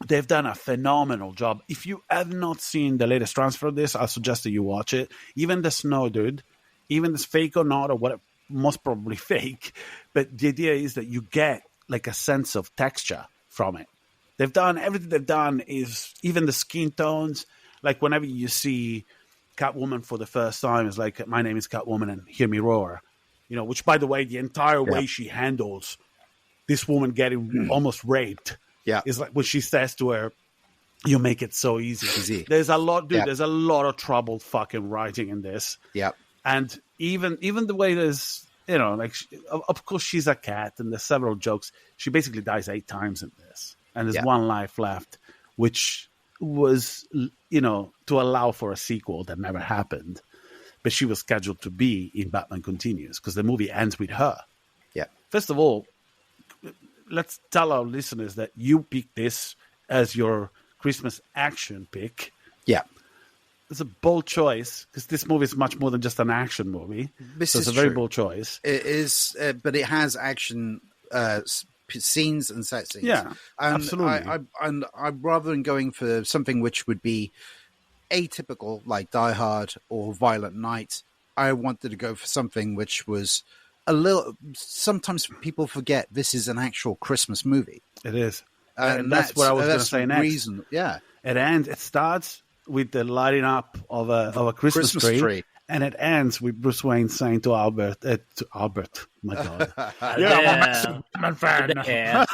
they've done a phenomenal job. If you have not seen the latest transfer of this, I suggest that you watch it. Even the snow, dude, even this fake or not, or what, most probably fake, but the idea is that you get like a sense of texture from it. They've done, everything they've done is, even the skin tones, like whenever you see Catwoman for the first time, it's like, my name is Catwoman and hear me roar. You know, which, by the way, the entire way she handles this woman getting almost raped is like what she says to her, you make it so easy. There's a lot, dude, there's a lot of trouble fucking writing in this. Yeah. And even the way there's, you know, like, of course she's a cat and there's several jokes. She basically dies 8 times in this. And there's one life left, which was, you know, to allow for a sequel that never happened. But she was scheduled to be in Batman Continues because the movie ends with her. Yeah. First of all, let's tell our listeners that you picked this as your Christmas action pick. Yeah. It's a bold choice because this movie is much more than just an action movie. This so it's a very bold choice. It is, but it has action scenes and set scenes. Yeah, and absolutely. I'm rather than going for something which would be atypical, like Die Hard or Violent Night, I wanted to go for something which was a little. Sometimes people forget this is an actual Christmas movie. It is, and that's what I was going to say next. It starts with the lighting up of a Christmas tree. And it ends with Bruce Wayne saying to Albert, my God. I'm a Superman fan. Yeah.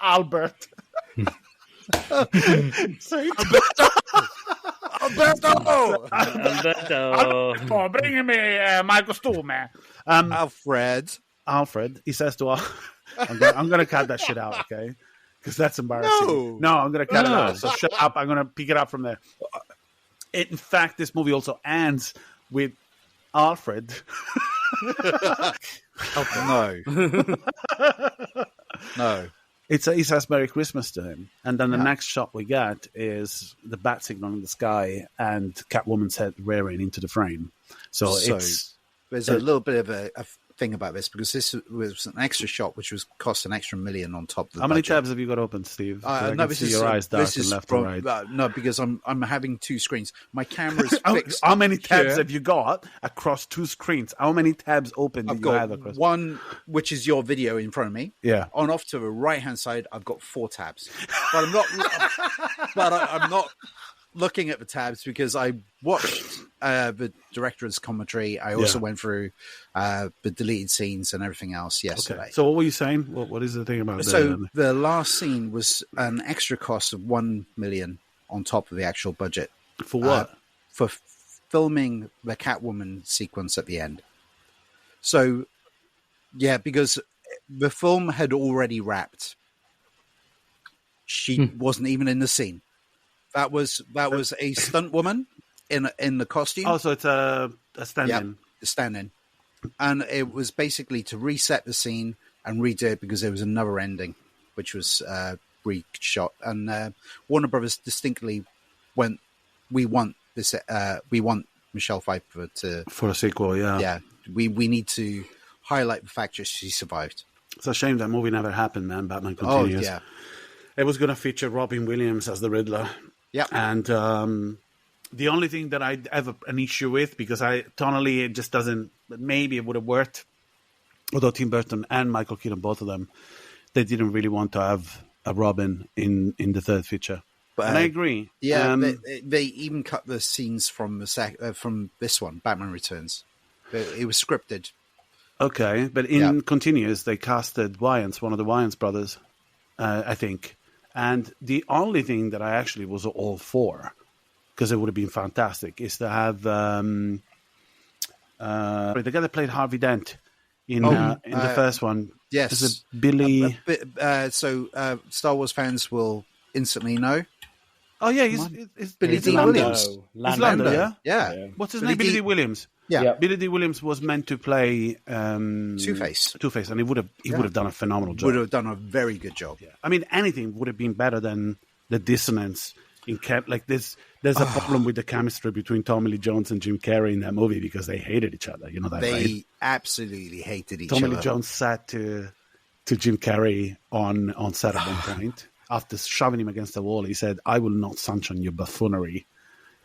Albert. Alberto, bring me my costume. Alfred, he says to I'm going to cut that shit out, okay? Because that's embarrassing. No, I'm going to cut it out. So shut up. I'm going to pick it up from there. In fact, this movie also ends with Alfred. No. He says Merry Christmas to him. And then the next shot we get is the bat signal in the sky and Catwoman's head rearing into the frame. So there's a little bit of a thing about this because this was an extra shot which was cost an extra $1 million on top of the How many budget. tabs have you got open, Steve? No, this is your eyes dark and left and right. No, because I'm having 2 screens. My camera's fixed. How many tabs have you got across 2 screens? How many tabs open do you have across? One, which is your video in front of me. Yeah. On off to the right hand side, I've got 4 tabs. But I'm not looking at the tabs because I watched the director's commentary. I also went through the deleted scenes and everything else yesterday. Okay. So what were you saying? What is the thing about So the last scene was an extra cost of $1 million on top of the actual budget. For what? For filming the Catwoman sequence at the end. So, yeah, because the film had already wrapped. She wasn't even in the scene. That was a stunt woman in the costume. Oh, so it's a stand-in. Yep, a stand-in. And it was basically to reset the scene and redo it because there was another ending, which was reshot. And Warner Brothers distinctly went, we want Michelle Pfeiffer for a sequel. Yeah, we need to highlight the fact that she survived. It's a shame that movie never happened, man. Batman Continues. Oh, yeah. It was going to feature Robin Williams as the Riddler. Yeah. And the only thing that I have an issue with, because tonally it just doesn't, maybe it would have worked, although Tim Burton and Micheal Keaton, both of them, they didn't really want to have a Robin in the third feature. But and I agree. Yeah, they even cut the scenes from this one, Batman Returns. It was scripted. Okay, but in Continuous, they casted Wayans, one of the Wayans brothers, I think. And the only thing that I actually was all for, because it would have been fantastic, is to have the guy that played Harvey Dent in the first one. Yes. Is it Billy? So Star Wars fans will instantly know. Oh yeah, he's Billy he's D. Lando. Williams. He's Lando, yeah? Yeah. What's his Billy name? Billy D. Williams. Yeah. Yep. Billy D. Williams was meant to play Two-Face. Two-Face, and he would have done a phenomenal job. Would have done a very good job. Yeah. I mean, anything would have been better than the dissonance in like there's a problem with the chemistry between Tommy Lee Jones and Jim Carrey in that movie because they hated each other. You know that, They right? absolutely hated each Tommy other. Lee Jones said to Jim Carrey on set at one point after shoving him against the wall. He said, "I will not sanction your buffoonery."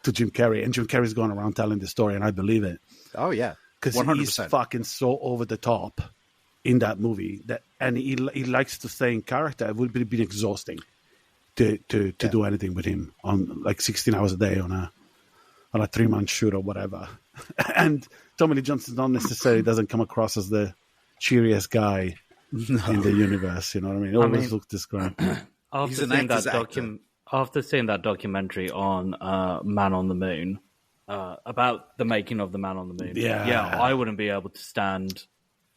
To Jim Carrey, and Jim Carrey's going around telling the story, and I believe it. Oh yeah, Because 100%. he's fucking so over the top in that movie and he likes to stay in character. It would have been exhausting to do anything with him on like 16 hours a day on a 3-month shoot or whatever. And Tommy Lee Jones not necessarily doesn't come across as the cheeriest guy in the universe. You know what I mean? He always looks described. After seeing that documentary on Man on the Moon, about the making of the Man on the Moon, I wouldn't be able to stand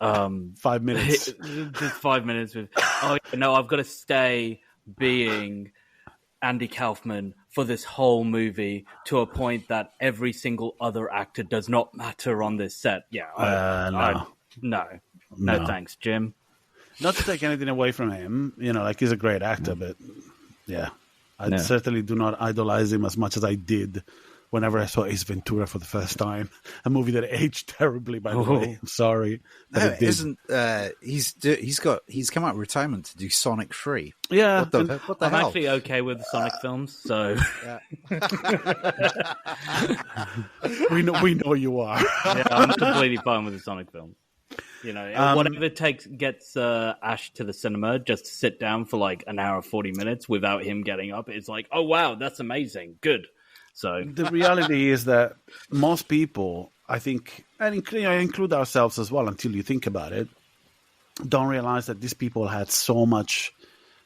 5 minutes. just 5 minutes with, I've got to stay being Andy Kaufman for this whole movie to a point that every single other actor does not matter on this set. No, thanks, Jim. Not to take anything away from him, like he's a great actor, but yeah. I certainly do not idolize him as much as I did whenever I saw Ace Ventura for the first time. A movie that aged terribly, by the way. I'm sorry. No, he's come out of retirement to do Sonic 3. Yeah. What the I'm hell? actually okay with the Sonic films, so we know you are. yeah, I'm completely fine with the Sonic films. Whatever it takes gets Ash to the cinema just to sit down for like an hour 40 minutes without him getting up. It's like, oh wow, that's amazing, good. So the reality is that most people, I think, and include ourselves as well, until you think about it, don't realize that these people had so much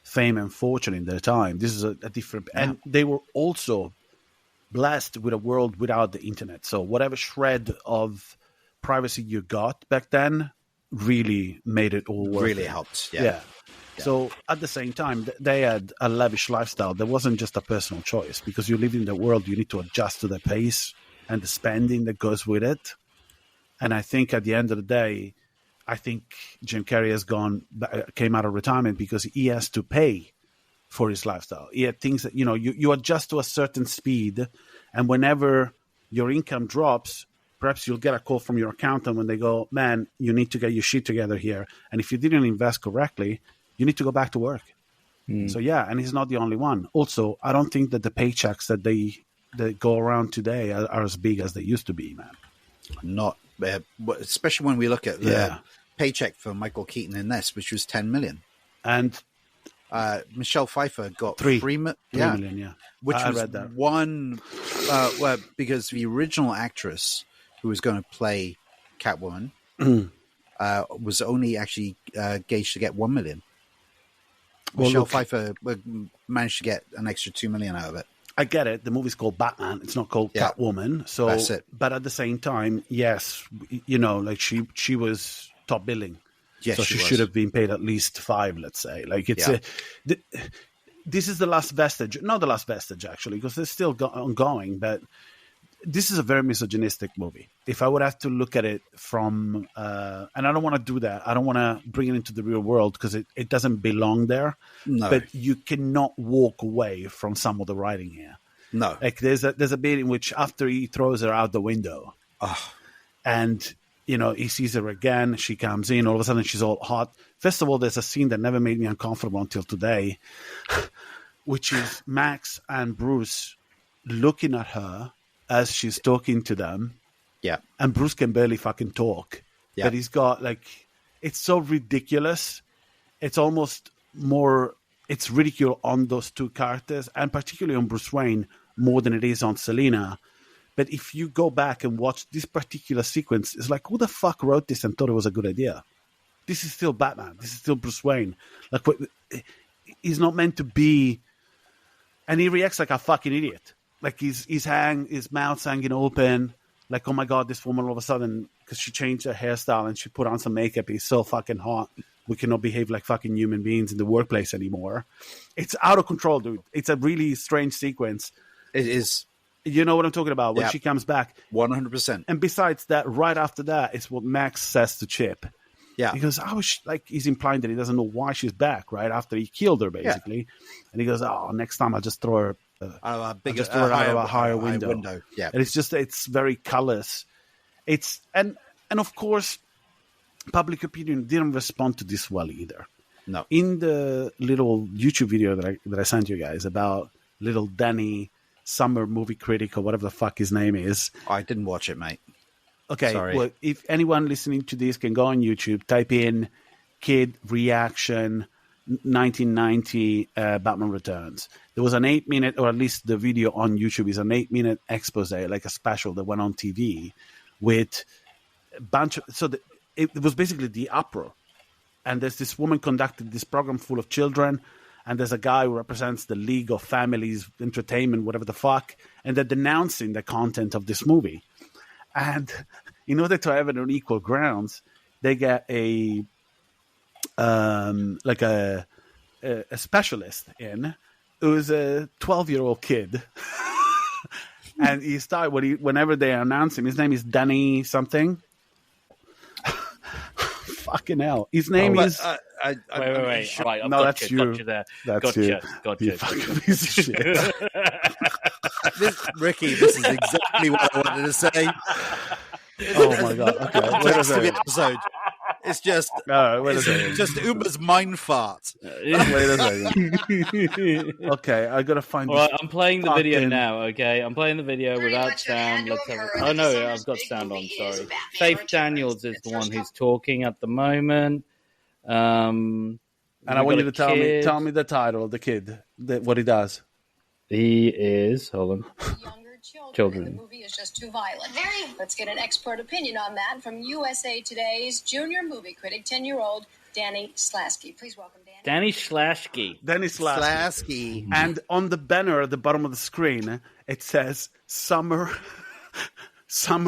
fame and fortune in their time. This is a different, and they were also blessed with a world without the internet. So whatever shred of privacy you got back then really made it all work. Really helped. Yeah. So at the same time, they had a lavish lifestyle. There wasn't just a personal choice because you live in the world. You need to adjust to the pace and the spending that goes with it. And I think at the end of the day, I think Jim Carrey came out of retirement because he has to pay for his lifestyle. He had things that, you adjust to a certain speed, and whenever your income drops, perhaps you'll get a call from your accountant when they go, man, you need to get your shit together here. And if you didn't invest correctly, you need to go back to work. So, and he's not the only one. Also, I don't think that the paychecks that go around today are as big as they used to be, man. Not, especially when we look at the paycheck for Micheal Keaton in this, which was $10 million. And Michelle Pfeiffer got $3 $3 million, yeah. Which I was read that. one, because the original actress who was going to play Catwoman was only actually gauged to get $1 million. Michelle Pfeiffer managed to get an extra $2 million out of it. I get it. The movie's called Batman. It's not called Catwoman. So, that's it. But at the same time, yes, like she was top billing. Yes, so she should have been paid at least $5, let's say. Like it's this is the last vestige. Not the last vestige, actually, because it's still ongoing. But this is a very misogynistic movie. If I would have to look at it from, and I don't want to do that. I don't want to bring it into the real world because it doesn't belong there. No. But you cannot walk away from some of the writing here. No. Like there's a bit in which after he throws her out the window, and he sees her again. She comes in. All of a sudden, she's all hot. First of all, there's a scene that never made me uncomfortable until today, which is Max and Bruce looking at her as she's talking to them. Yeah. And Bruce can barely fucking talk. Yeah. But he's got it's so ridiculous. It's almost more, it's ridicule on those two characters, and particularly on Bruce Wayne more than it is on Selina. But if you go back and watch this particular sequence, it's like, who the fuck wrote this and thought it was a good idea? This is still Batman. This is still Bruce Wayne. Like, he's not meant to be, and he reacts like a fucking idiot. Like his mouth's hanging open. Like, oh my God, this woman all of a sudden, because she changed her hairstyle and she put on some makeup, he's so fucking hot. we cannot behave like fucking human beings in the workplace anymore. It's out of control, dude. It's a really strange sequence. It is. You know what I'm talking about when she comes back. 100%. And besides that, right after that, it's what Max says to Chip. Yeah. He goes, he's implying that he doesn't know why she's back, right? After he killed her, basically. Yeah. And he goes, next time I'll just throw her out of a higher window. Yeah. And it's very callous. And of course, public opinion didn't respond to this well either. No. In the little YouTube video that I sent you guys about little Danny, summer movie critic or whatever the fuck his name is. I didn't watch it, mate. Okay, sorry. Well, if anyone listening to this can go on YouTube, type in kid reaction 1990 Batman Returns. There was an 8-minute, or at least the video on YouTube is an 8-minute expose, like a special that went on TV with a bunch of... So it was basically the uproar. And there's this woman conducted this program full of children, and there's a guy who represents the League of Families, Entertainment, whatever the fuck, and they're denouncing the content of this movie. And in order to have it on equal grounds, they get a specialist in who's a 12-year-old kid. And he started, whenever they announce him, his name is Danny something. Fucking hell. His name is... Wait. Sure. Right, no, that's you. Got you there. That's you. Gotcha. You fucking piece of shit. Ricky, this is exactly what I wanted to say. Oh my god! Okay, wait a second. The episode. It's just, just Umba's mind fart. Wait a second. Okay, I gotta find. All right, I'm playing the video now. Okay, I'm playing the video without sound. Let's have. Oh no, I've got sound on. Sorry. Faith Daniels is the one who's talking at the moment. And I want you to tell me the title of the kid, what he does. He is, hold on. Younger children. The movie is just too violent. Let's get an expert opinion on that from USA Today's junior movie critic, 10-year-old Danny Slasky. Please welcome Danny. Danny Slasky. And on the banner at the bottom of the screen, it says summer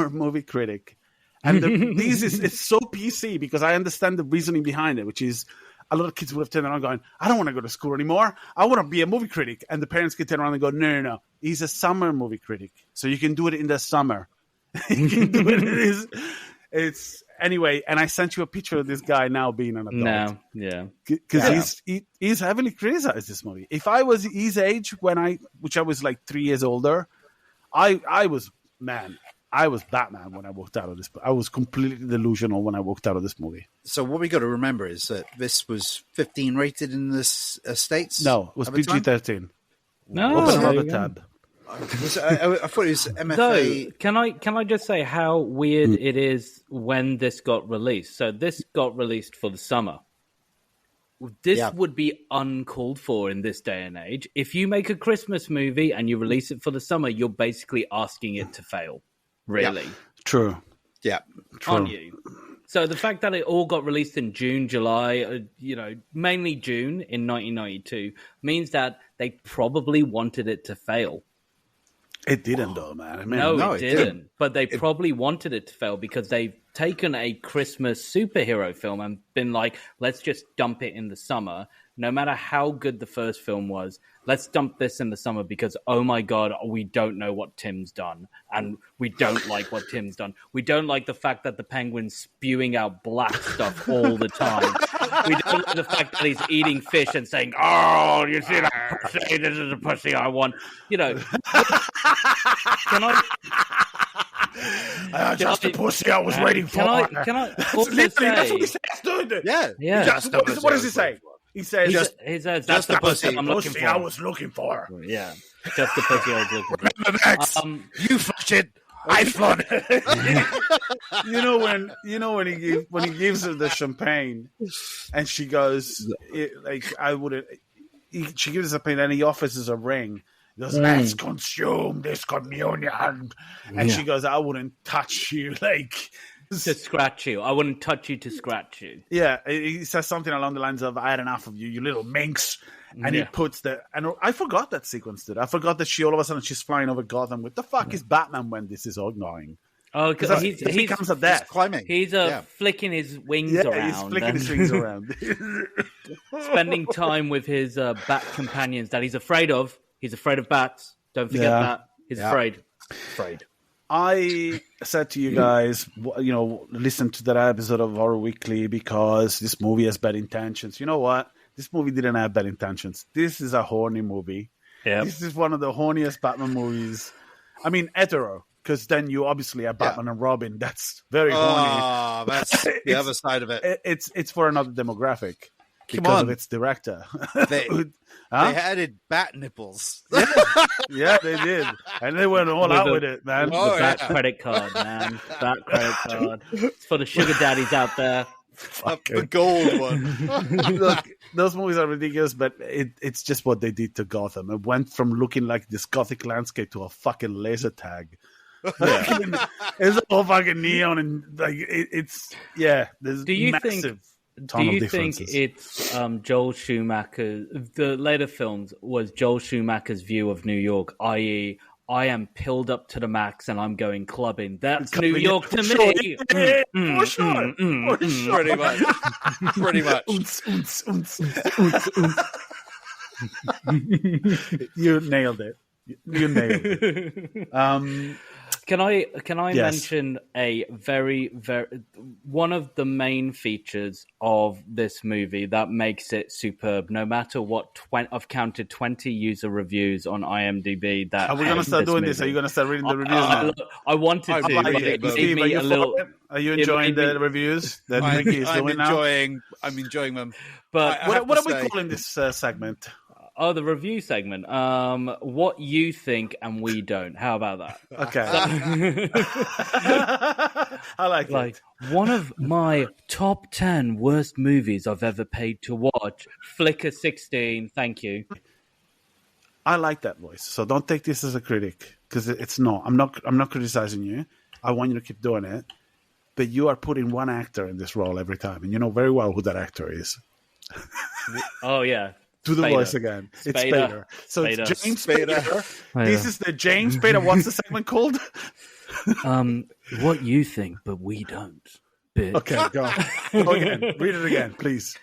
movie critic. And it's so PC because I understand the reasoning behind it, which is a lot of kids would have turned around going, I don't want to go to school anymore. I want to be a movie critic. And the parents could turn around and go, no. He's a summer movie critic. So you can do it in the summer. You can do it. Anyway, and I sent you a picture of this guy now being an adult. No, yeah. Because he's heavily criticized this movie. If I was his age which I was like 3 years older, I was Batman when I walked out of this. I was completely delusional when I walked out of this movie. So what we got to remember is that this was 15 rated in the States? No, it was PG-13. No, open another tab. I thought it was MFA. Though, can I just say how weird it is when this got released? So this got released for the summer. This would be uncalled for in this day and age. If you make a Christmas movie and you release it for the summer, you're basically asking it to fail. Really? Yeah. True. Yeah. True. Aren't you? So the fact that it all got released in June, July, mainly June in 1992, means that they probably wanted it to fail. It didn't, though, man. I mean, no, it didn't. But they probably wanted it to fail because they've taken a Christmas superhero film and been like, let's just dump it in the summer. No matter how good the first film was, let's dump this in the summer because, oh my God, we don't know what Tim's done. And we don't like what Tim's done. We don't like the fact that the Penguin's spewing out black stuff all the time. We don't like the fact that he's eating fish and saying, oh, you see that pussy? This is the pussy I want. Can I... just the pussy I was waiting for. Can I also say... That's what he says, dude. Yeah. What does he say? He says, that's the pussy I'm looking for. I was looking for. Yeah, just the pussy I was looking for. Remember, Max, you flush it, I flush it. when he gives her the champagne, and she goes, she gives her champagne, and he offers her a ring. He goes, let's consume this communion. And she goes, I wouldn't touch you, to scratch you. I wouldn't touch you to scratch you. Yeah, he says something along the lines of, I had enough of you, you little minx. And he puts and I forgot that sequence, dude. I forgot that all of a sudden she's flying over Gotham. What the fuck is Batman when this is all going? Oh, because he becomes a death. He's climbing. He's flicking his wings around. He's flicking his wings around. Spending time with his bat companions that he's afraid of. He's afraid of bats. Don't forget that. He's afraid. I said to you guys, listen to that episode of Horror Weekly because this movie has bad intentions. You know what? This movie didn't have bad intentions. This is a horny movie. Yep. This is one of the horniest Batman movies. I mean, hetero, because then you obviously have Batman and Robin. That's very horny. Oh, that's the other side of it. It's for another demographic because of its director. They added bat nipples. Yeah, they did. And they went all out with it, man. The bat credit card, man. Bat credit card. It's for the sugar daddies out there. The gold one. Look, those movies are ridiculous, but it's just what they did to Gotham. It went from looking like this gothic landscape to a fucking laser tag. It's all fucking neon and like it's There's massive. Do you think it's Joel Schumacher? The later films was Joel Schumacher's view of New York, i.e., I am pilled up to the max and I'm going clubbing. That's New York to me. For sure. Pretty much. Pretty much. You nailed it. You nailed it. Can I mention a very, very one of the main features of this movie that makes it superb? No matter what, I've counted 20 user reviews on IMDb. That are we going to start doing this? Are you going to start reading the reviews now? I wanted to. But it gave me a little. Are you enjoying the reviews that Ricky is doing now? I'm enjoying them. But what are we calling this segment? Oh, the review segment. What you think and we don't. How about that? Okay. I like it. One of my top 10 worst movies I've ever paid to watch. Flickr 16. Thank you. I like that voice. So don't take this as a critic because it's not. I'm not criticizing you. I want you to keep doing it. But you are putting one actor in this role every time. And you know very well who that actor is. Oh, yeah. Do the voice again. It's Spader. So Spader. It's James Spader. This is the James Spader. What's the segment called? What you think, but we don't. Bitch. Okay, go again. Read it again, please.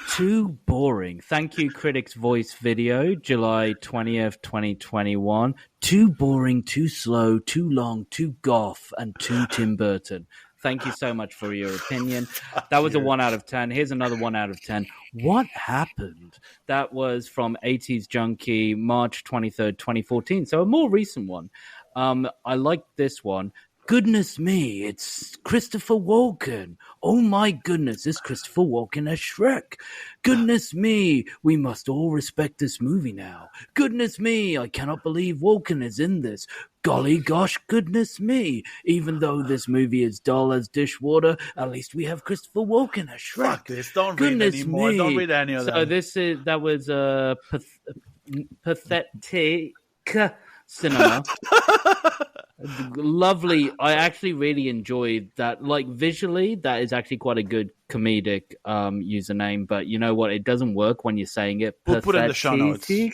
Too boring. Thank you, Critics Voice video, July 20th, 2021. Too boring, too slow, too long, too goth, and too Tim Burton. Thank you so much for your opinion. That was a 1 out of 10. Here's another 1 out of 10. What happened? That was from 80s Junkie, March 23rd, 2014. So a more recent one. I like this one. Goodness me, it's Christopher Walken. Oh my goodness, it's Christopher Walken as Shrek. Goodness me, we must all respect this movie now. Goodness me, I cannot believe Walken is in this. Golly gosh, goodness me. Even though this movie is dull as dishwater, at least we have Christopher Walken as Shrek. Fuck this, don't read anymore. Don't read any of them. So that was pathetic cinema. Lovely. I actually really enjoyed that. Like visually, that is actually quite a good comedic username. But you know what? It doesn't work when you're saying it. We'll put it in the show notes. We'll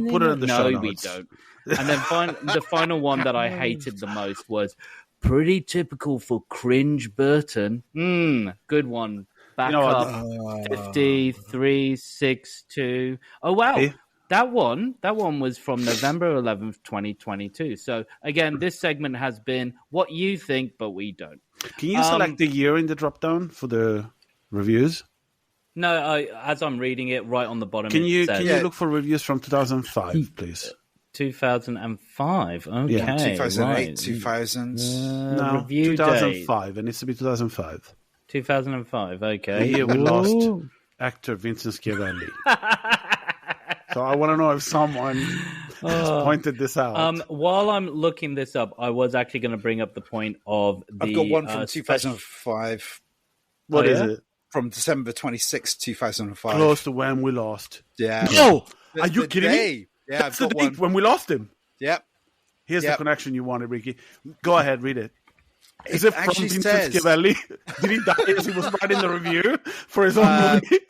put it in the show notes. No, we don't. And then the final one that I hated the most was pretty typical for cringe Burton. Good one. Back up. 5362. Oh wow. Hey. That one was from November 11th, 2022. So, again, this segment has been what you think, but we don't. Can you select the year in the drop-down for the reviews? No, as I'm reading it, right on the bottom, can you look for reviews from 2005, please? 2005, okay. Yeah, 2008, right. 2000. No, review 2005. Date. It needs to be 2005. 2005, okay. The year we lost actor Vincent Schiavelli. So I want to know if someone has pointed this out. While I'm looking this up, I was actually going to bring up the point of the... I've got one from 2005. What is it? From December 26, 2005. Close to when we lost. Yeah. No! Are you kidding me? Yeah, that's the date when we lost him. Yep. Here's the connection you wanted, Ricky. Go ahead, read it. Is it from Vincent Schiavelli? Did he die as he was writing the review for his own movie?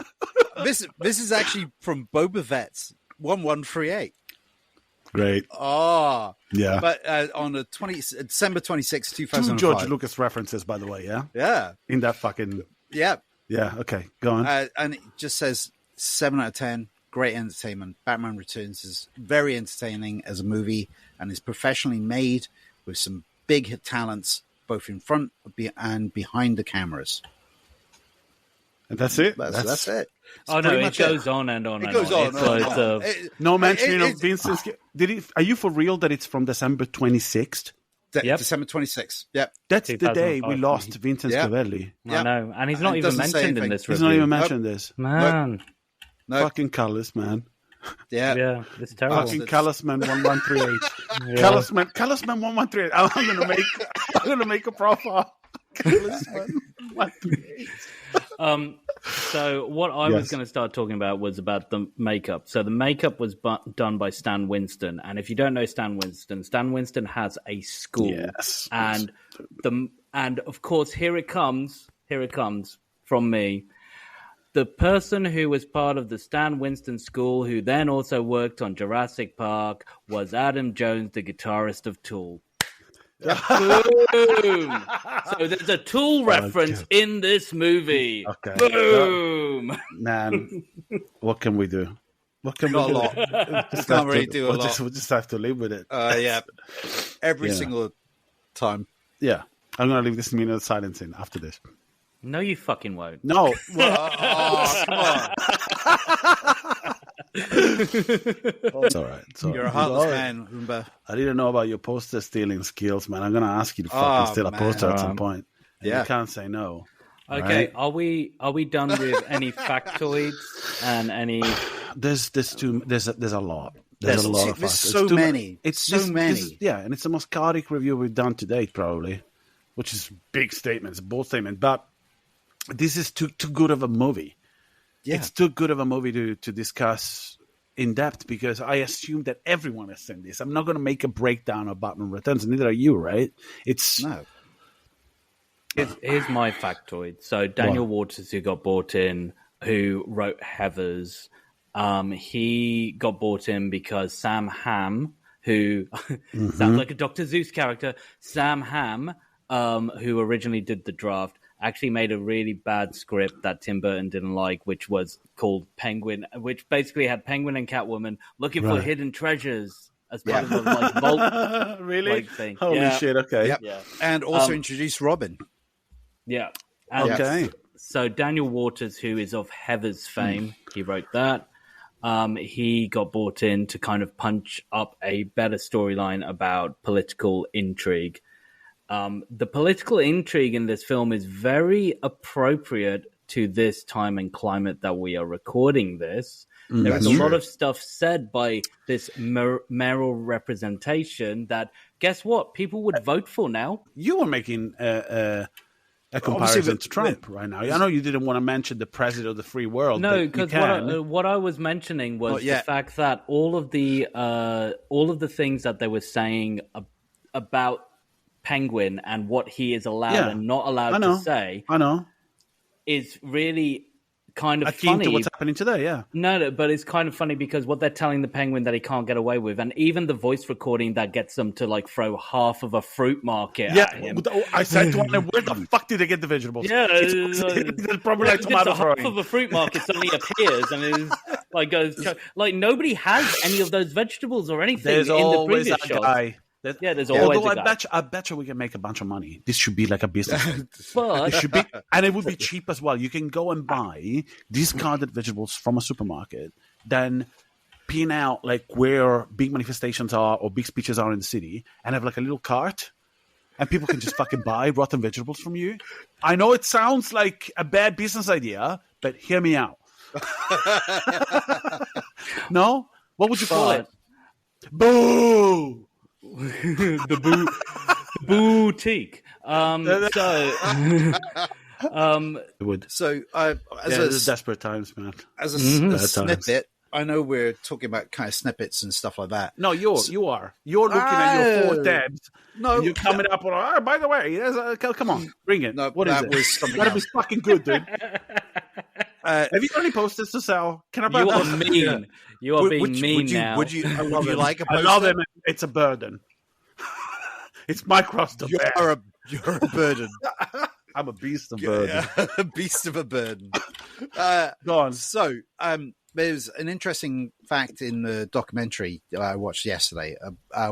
This is actually from Boba Fett's 1138. Great. Oh, Yeah. But on the December 26, 2005. 2 George Lucas references, by the way, yeah? Yeah. In that fucking... Yeah. Yeah, okay. Go on. And it just says 7 out of 10. Great entertainment. Batman Returns is very entertaining as a movie and is professionally made with some big hit talents, both in front and behind the cameras. And that's it? That's it. Oh no, it goes on and on. It goes on. No mention of Vincent's... Are you for real that it's from December 26th? Yep. December 26th. Yep. That's the day we lost Vincent Scavelli. I know. And he's not even mentioned in this review. He's not even mentioned this. Man. Nope. Fucking callous, man. Yeah. It's terrible. Fucking Callous Man 1138. Callous Man 1138. I'm gonna make a profile. Callous Man 1138. So what I was going to start talking about was about the makeup. So the makeup was done by Stan Winston, and if you don't know Stan Winston has a school, and of course here it comes from me. The person who was part of the Stan Winston school, who then also worked on Jurassic Park, was Adam Jones, the guitarist of Tool. Boom! So there's a Tool reference in this movie. Okay. Boom! Man, what can we do? What can Not we do? a lot. Just can't really do a lot. We'll just have to live with it. Yeah. Every single time. Yeah. I'm going to leave this minute of silence in after this. No, you fucking won't. No. Come on. It's all right. You're a heartless man, Umba. I didn't know about your poster stealing skills, man. I'm going to ask you to fucking steal a poster at some point. And you can't say no. Okay, right? are we done with any factoids and any? There's a lot. There's a lot of There's factoids. so many. It's so many. And it's the most chaotic review we've done to date, probably, which is big statements, bold statement. But this is too good of a movie. Yeah. It's too good of a movie to discuss in depth because I assume that everyone has seen this. I'm not going to make a breakdown of Batman Returns, and neither are you, right? No. Here's my factoid. So Daniel Waters, who got bought in, who wrote Heathers, he got bought in because Sam Hamm, who sounds like a Dr. Zeus character, Sam Hamm, who originally did the draft, actually made a really bad script that Tim Burton didn't like, which was called Penguin, which basically had Penguin and Catwoman looking for hidden treasures as part of the vault really thing. Holy shit! Okay, Yep. Yeah. And also introduced Robin. Yeah. Okay. So Daniel Waters, who is of Heathers fame, he wrote that. He got brought in to kind of punch up a better storyline about political intrigue. The political intrigue in this film is very appropriate to this time and climate that we are recording this. There is a lot of stuff said by this mayoral representation that, guess what, people would vote for now. You were making a comparison to Trump right now. I know you didn't want to mention the president of the free world. No, because what I was mentioning was the fact that all of the things that they were saying about Penguin and what he is allowed and not allowed to say, is really kind of funny to what's happening today. No, but it's kind of funny because what they're telling the Penguin that he can't get away with, and even the voice recording that gets them to like throw half of a fruit market at him. I said to him, where the fuck did they get the vegetables? Yeah, it's probably like tomato throwing. Half of a fruit market suddenly appears and is like goes like nobody has any of those vegetables or anything. There's in the always previous a shot. guy. There's always Although a guy. I bet you we can make a bunch of money. This should be like a business. But it should be, and it would be cheap as well. You can go and buy discarded vegetables from a supermarket, then pin out like where big manifestations are or big speeches are in the city, and have like a little cart, and people can just fucking buy rotten vegetables from you. I know it sounds like a bad business idea, but hear me out. No, what would you call it? Boo. The boutique. As desperate times, man. As a snippet, I know we're talking about kind of snippets and stuff like that. No, you are. You're looking at your 4 tabs. No, you're coming up with. By the way, come on, bring it. No, what is it? Was something That'd else. be fucking good, dude. Have you got any posters to sell? Can I buy You are posters? mean. You are being mean now. Would you like a I poster? love him. It's a burden. It's my cross to bear. You're a burden. I'm a beast of burden. A beast of a burden. Go on. So, there's an interesting fact in the documentary I watched yesterday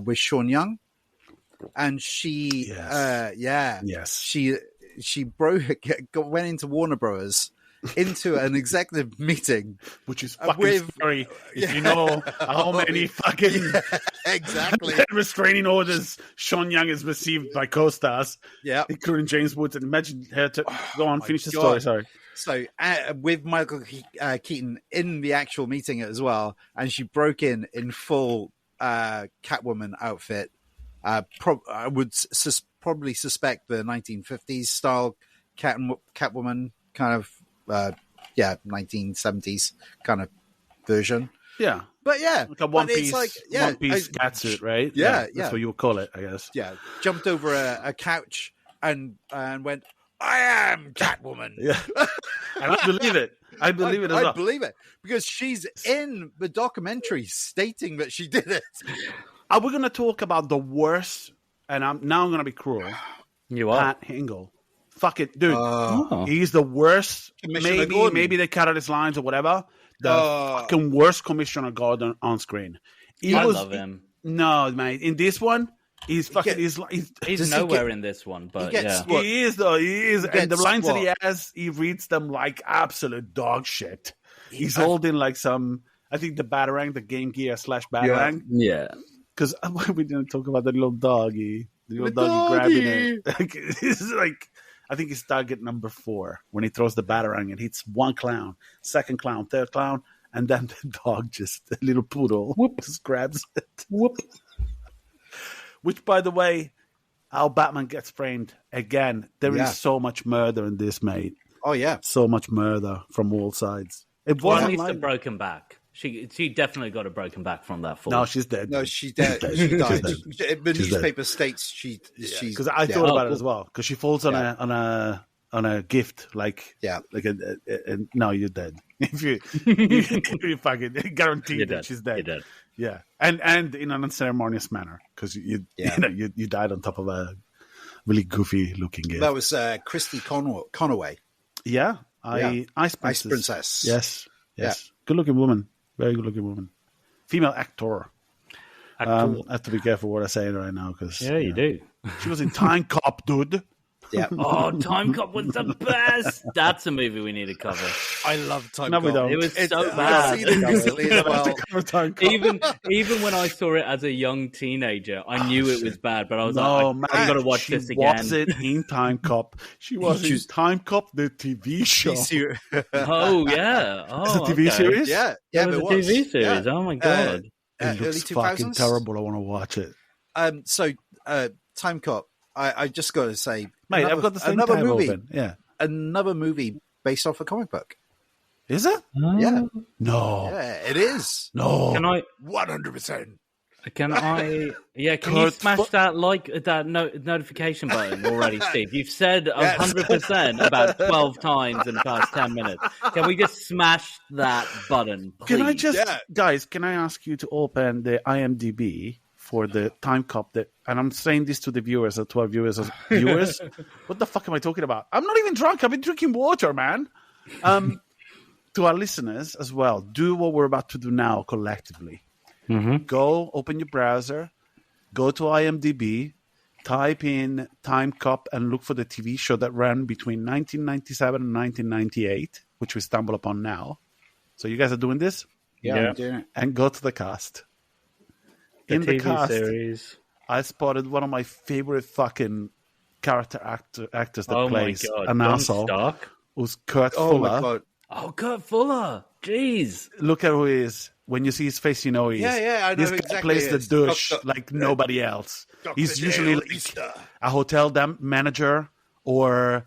with Sean Young, and she, Yes. she went into Warner Brothers into an executive meeting, Which is fucking scary. If you know how many fucking exactly restraining orders Sean Young has received by co-stars, including James Woods. And imagine her to go on, finish the story. Sorry. So with Michael Keaton in the actual meeting as well, and she broke in full Catwoman outfit. I would probably suspect the 1950s style Catwoman kind of 1970s kind of version. Yeah. But yeah, like a one-piece catsuit, right? Yeah, That's what you would call it, I guess. Yeah, jumped over a couch and went, "I am Catwoman." Yeah, and I believe it. I believe it as well. I believe it because she's in the documentary stating that she did it. Are we going to talk about the worst? And I'm going to be cruel. You are. Pat Hingle. Fuck it, dude. He's the worst. Maybe they cut out his lines or whatever. The fucking worst Commissioner Gordon on screen. I love him. No, man. In this one, he's fucking. He's nowhere in this one, but he is though. He is, and the lines that he has, he reads them like absolute dog shit. He's holding like some. I think the Batarang, the Game Gear / Batarang. Yeah. Because we didn't talk about the little doggy. The little doggy grabbing it. This is like, I think it's target number 4 when he throws the Batarang and hits one clown, second clown, third clown, and then the dog just, a little poodle, just grabs it. Whoop. Which, by the way, how Batman gets framed. Again, there is so much murder in this, mate. Oh, yeah. So much murder from all sides. It Well, wasn't at least like... a broken back. She definitely got a broken back from that fall. No, she's dead. No, she's dead. She died. The newspaper dead. States she's because I thought about it as well. Because she falls on a gift like no, you're dead. If you fucking guaranteed that she's dead. You're dead. Yeah, and in an unceremonious manner because you died on top of a really goofy looking gift. That was Christy Conaway. Yeah, Ice Princess. Yes. Good looking woman. Very good looking woman. Female actor. I have to be careful what I say right now because you do. She was in Time Cop, dude. Yeah. Oh, Time Cop was the best. That's a movie we need to cover. I love Time No, Cop. we don't. It was so bad. I've seen it recently as well. Time Cop. Even when I saw it as a young teenager, I knew it was bad, but I was man, I've got to watch this again. She wasn't in Time Cop. She was in Time Cop, the TV show. Oh, yeah. Oh, It's a TV series? Yeah, it was a TV series. Yeah. Oh, my God. It looks fucking terrible. I want to watch it. So, Time Cop, I just got to say, Mate, I've got the same tab open. Yeah. Another movie based off a comic book. Is it? Yeah. No. Yeah, it is. No. Can I 100%. Can I? Yeah, can you smash that notification button already, Steve? You've said 100% about 12 times in the past 10 minutes. Can we just smash that button, please? Can I just, guys? Can I ask you to open the IMDb for the Time Cop? And I'm saying this to the viewers, to our viewers. What the fuck am I talking about? I'm not even drunk. I've been drinking water, man. To our listeners as well, do what we're about to do now collectively. Mm-hmm. Go open your browser, go to IMDb, type in Time Cop and look for the TV show that ran between 1997 and 1998, which we stumble upon now. So you guys are doing this? Yeah. I'm doing it. And go to the cast. The in TV the cast, series. I spotted one of my favorite fucking character actors that plays an Don asshole. Stark? Who's Kurt Oh, Fuller. my God. Oh, Kurt Fuller. Jeez. Look at who he is. When you see his face, you know he is. Yeah, I know this guy exactly plays the who he is. douche like nobody else. Dr. He's usually like a hotel manager or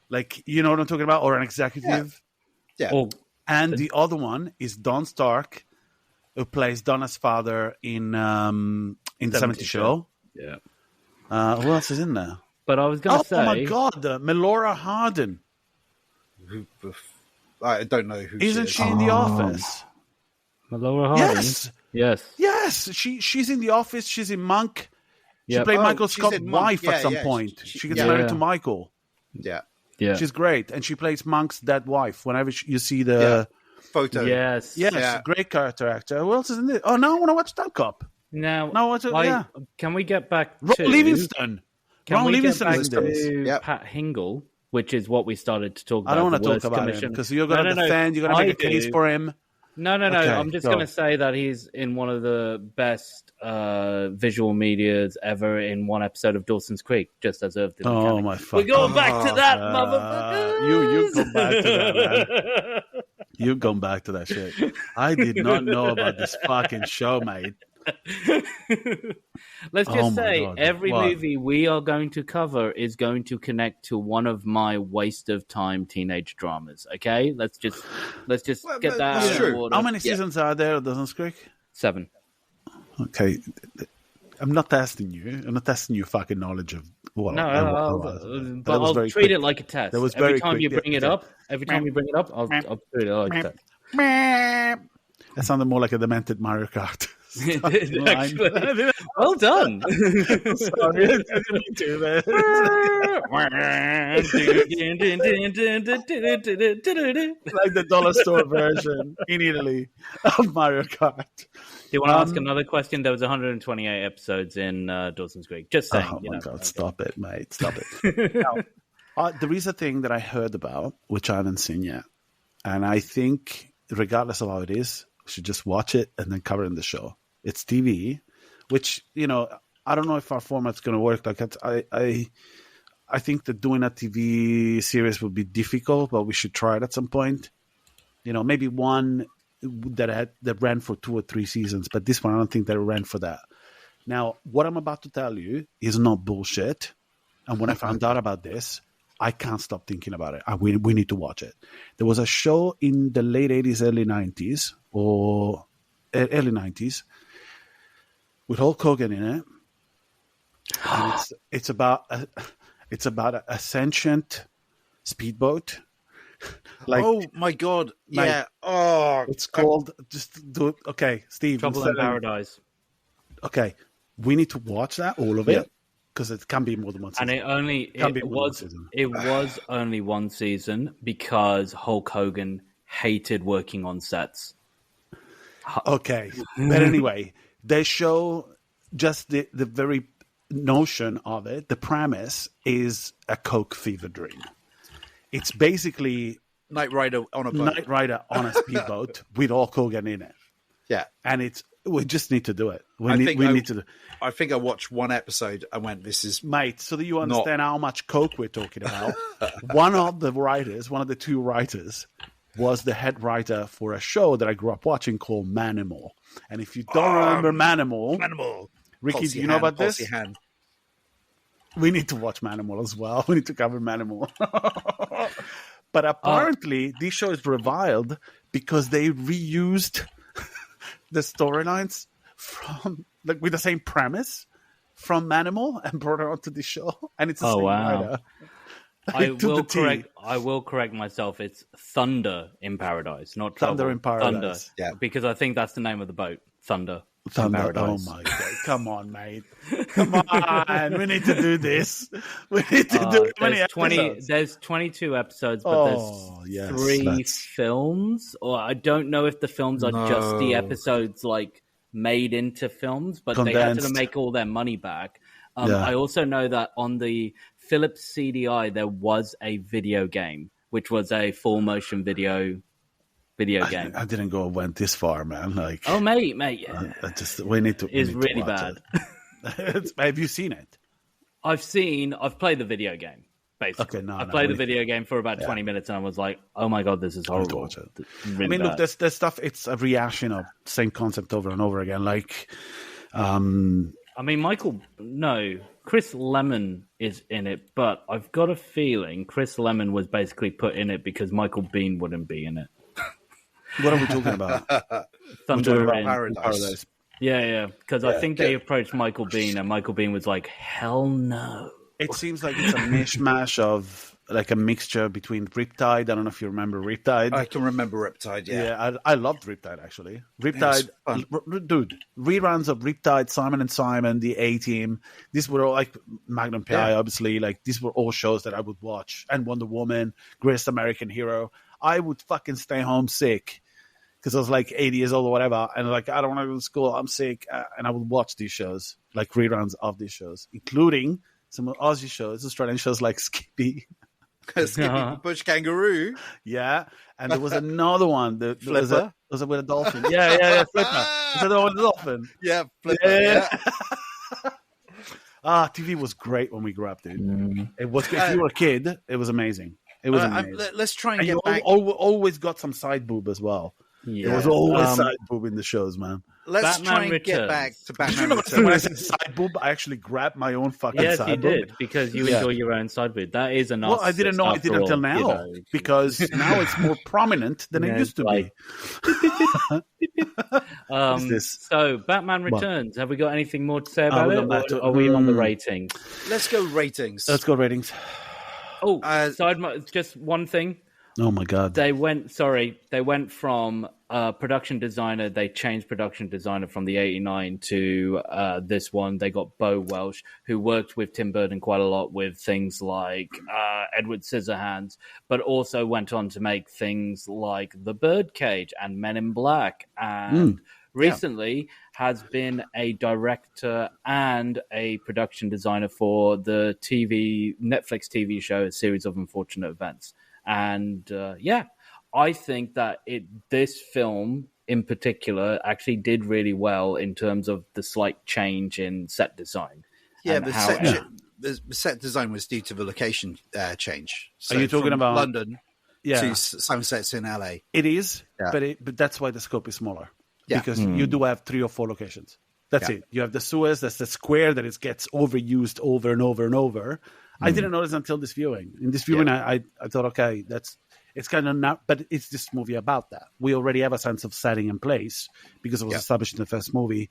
like, you know what I'm talking about? Or an executive. Yeah. Oh, And the other one is Don Stark, who plays Donna's father in the 70 Show. Yeah. Who else is in there? But I was going to say... Oh, my God. Melora Hardin. I don't know who Isn't she she is. in The Office? Laura Hardy. Yes. She's in The Office. She's in Monk. She Yep. played Michael she's Scott's in Monk. wife at some Yeah. point. She- She gets yeah. married to Michael. Yeah. Yeah. She's great, and she plays Monk's dead wife. Whenever you see the Photo. Yes. yes, great character actor. Who else is in it? Oh, now I want to watch Stunt Cop. Now, yeah. can we get back Ron to Livingston. Can Ron we Livingston get is back in this. to Yep. Pat Hingle, which is what we started to talk about? I don't want the to talk worst about him commission. because you're going to defend. You're going to make a case for him. No. Okay, I'm just go. going to say that he's in one of the best visual medias ever in one episode of Dawson's Creek, just as of the Oh mechanic. my We're fucking! going back to that, motherfucker. You go back to that, man. You gone back to that shit. I did not know about this fucking show, mate. Let's Oh just my say God, every what? movie we are going to cover is going to connect to one of my waste of time teenage dramas. Okay, let's just Well, get that that's out true. of order. How many seasons are there of Dawson's Creek? 7. Okay, I'm not testing you. I'm not testing your fucking knowledge of what. No, but That was I'll very treat quick. it like a test. That was Every very time quick, you yeah, bring it okay. up, I'll treat it like a test. That sounded more like a demented Mario Kart. Actually, well done. Sorry, I didn't mean to, man. Like the dollar store version in Italy of Mario Kart. Do you want to ask another question? There was 128 episodes in Dawson's Creek. Just saying. Oh you my know. God, stop it, mate. Stop it. Now, there is a thing that I heard about, which I haven't seen yet. And I think, regardless of how it is, we should just watch it and then cover it in the show. It's TV, which, I don't know if our format's going to work. Like, I think that doing a TV series would be difficult, but we should try it at some point. Maybe one that ran for 2 or 3 seasons, but this one, I don't think that ran for that. Now, what I'm about to tell you is not bullshit. And when I found out about this, I can't stop thinking about it. We need to watch it. There was a show in the late 80s, early 90s, or early 90s, with Hulk Hogan in it. And it's about a sentient speedboat. Like, oh my God! Mate, Yeah. Oh, it's called. Just do it. Okay, Steve. Trouble in Paradise. Okay, we need to watch that, all of it, because it can be more than one season. And it was only one season because Hulk Hogan hated working on sets. Okay, but anyway, they show just the very notion of it. The premise is a coke fever dream. It's basically Knight Rider on a boat. Knight Rider on a speedboat with Hulk Hogan in it. Yeah, and we just need to do it. We I need to do. I think I watched one episode and went, "This is Mate." So that you understand how much coke we're talking about. One of the 2 writers, was the head writer for a show that I grew up watching called Manimal. And if you don't remember Manimal, Ricky, Pulsey do you know hand, about this? Pulsey hand. We need to watch Manimal as well. We need to cover Manimal. But apparently, this show is reviled because they reused the storylines from with the same premise from Manimal and brought it onto the show. And it's the same writer. I will correct myself. It's Thunder in Paradise, not Trouble. Thunder in Paradise. Thunder, yeah. Because I think that's the name of the boat. Thunder. Thunder. Oh my God! Come on, mate! Come on! We need to do this. We need to do many episodes. There's 22 episodes, but there's 3 films. Or I don't know if the films are just the episodes made into films, but Condensed. they had to make all their money back. I also know that on the Philips CDI there was a video game, which was a full motion video game. I didn't went this far, man. Mate. We need to. It's really bad. Have you seen it? I've played the video game. Basically, Okay, I played the video game for about 20 minutes, and I was like, "Oh my God, this is horrible." Watch it. Really look, there's stuff. It's a reaction of same concept over and over again. Chris Lemon is in it, but I've got a feeling Chris Lemon was basically put in it because Michael Biehn wouldn't be in it. What are we talking about? Thunder in Paradise. Yeah, because I think they approached Michael Biehn, and Michael Biehn was like, "Hell no." It seems like it's a mishmash of like a mixture between Riptide. I don't know if you remember Riptide. I can remember Riptide. Yeah, I loved Riptide actually. Riptide, dude. Reruns of Riptide, Simon and Simon, The A-Team. These were all like Magnum PI, obviously. Like these were all shows that I would watch. And Wonder Woman, Greatest American Hero. I would fucking stay home sick because I was like 80 years old or whatever, and like I don't want to go to school. I'm sick, and I would watch these shows, like reruns of these shows, including some Aussie shows, Australian shows like Skippy. Skippy Bush Kangaroo. Yeah, and there was another one that was it with a dolphin? Yeah, Flipper. Was that the one with the dolphin? Yeah, Flipper. Yeah. TV was great when we grew up, dude. It was. If you were a kid, it was amazing. It was amazing. Let's try and get you back. Always got some side boob as well. Yeah. There was always side boob in the shows, man. Let's Batman try and Returns. get back to Batman Did you know Returns. when I said side boob, I actually grabbed my own fucking Yes, side you boob? did, because you enjoy your own side boob. That is a narcissist. Well, I didn't know I did until now, because now it's more prominent than it used to be. So, Batman Returns. Have we got anything more to say about it? Or are we on the ratings? Let's go ratings. Let's go ratings. Oh, just one thing. Oh my god! They went from production designer. They changed production designer from the '89 to this one. They got Bo Welsh, who worked with Tim Burton quite a lot with things like Edward Scissorhands, but also went on to make things like The Birdcage and Men in Black, and recently has been a director and a production designer for the Netflix TV show A Series of Unfortunate Events. And I think that this film in particular actually did really well in terms of the slight change in set design. Yeah, the set design was due to the location change. So are you talking about London to some sets in LA? It is, but that's why the scope is smaller. Yeah. Because you do have 3 or 4 locations. That's it. You have the Suez, that's the square that it gets overused over and over and over. I didn't notice until this viewing. In this viewing, I thought, okay, it's kind of not, but it's this movie about that. We already have a sense of setting and place because it was established in the first movie,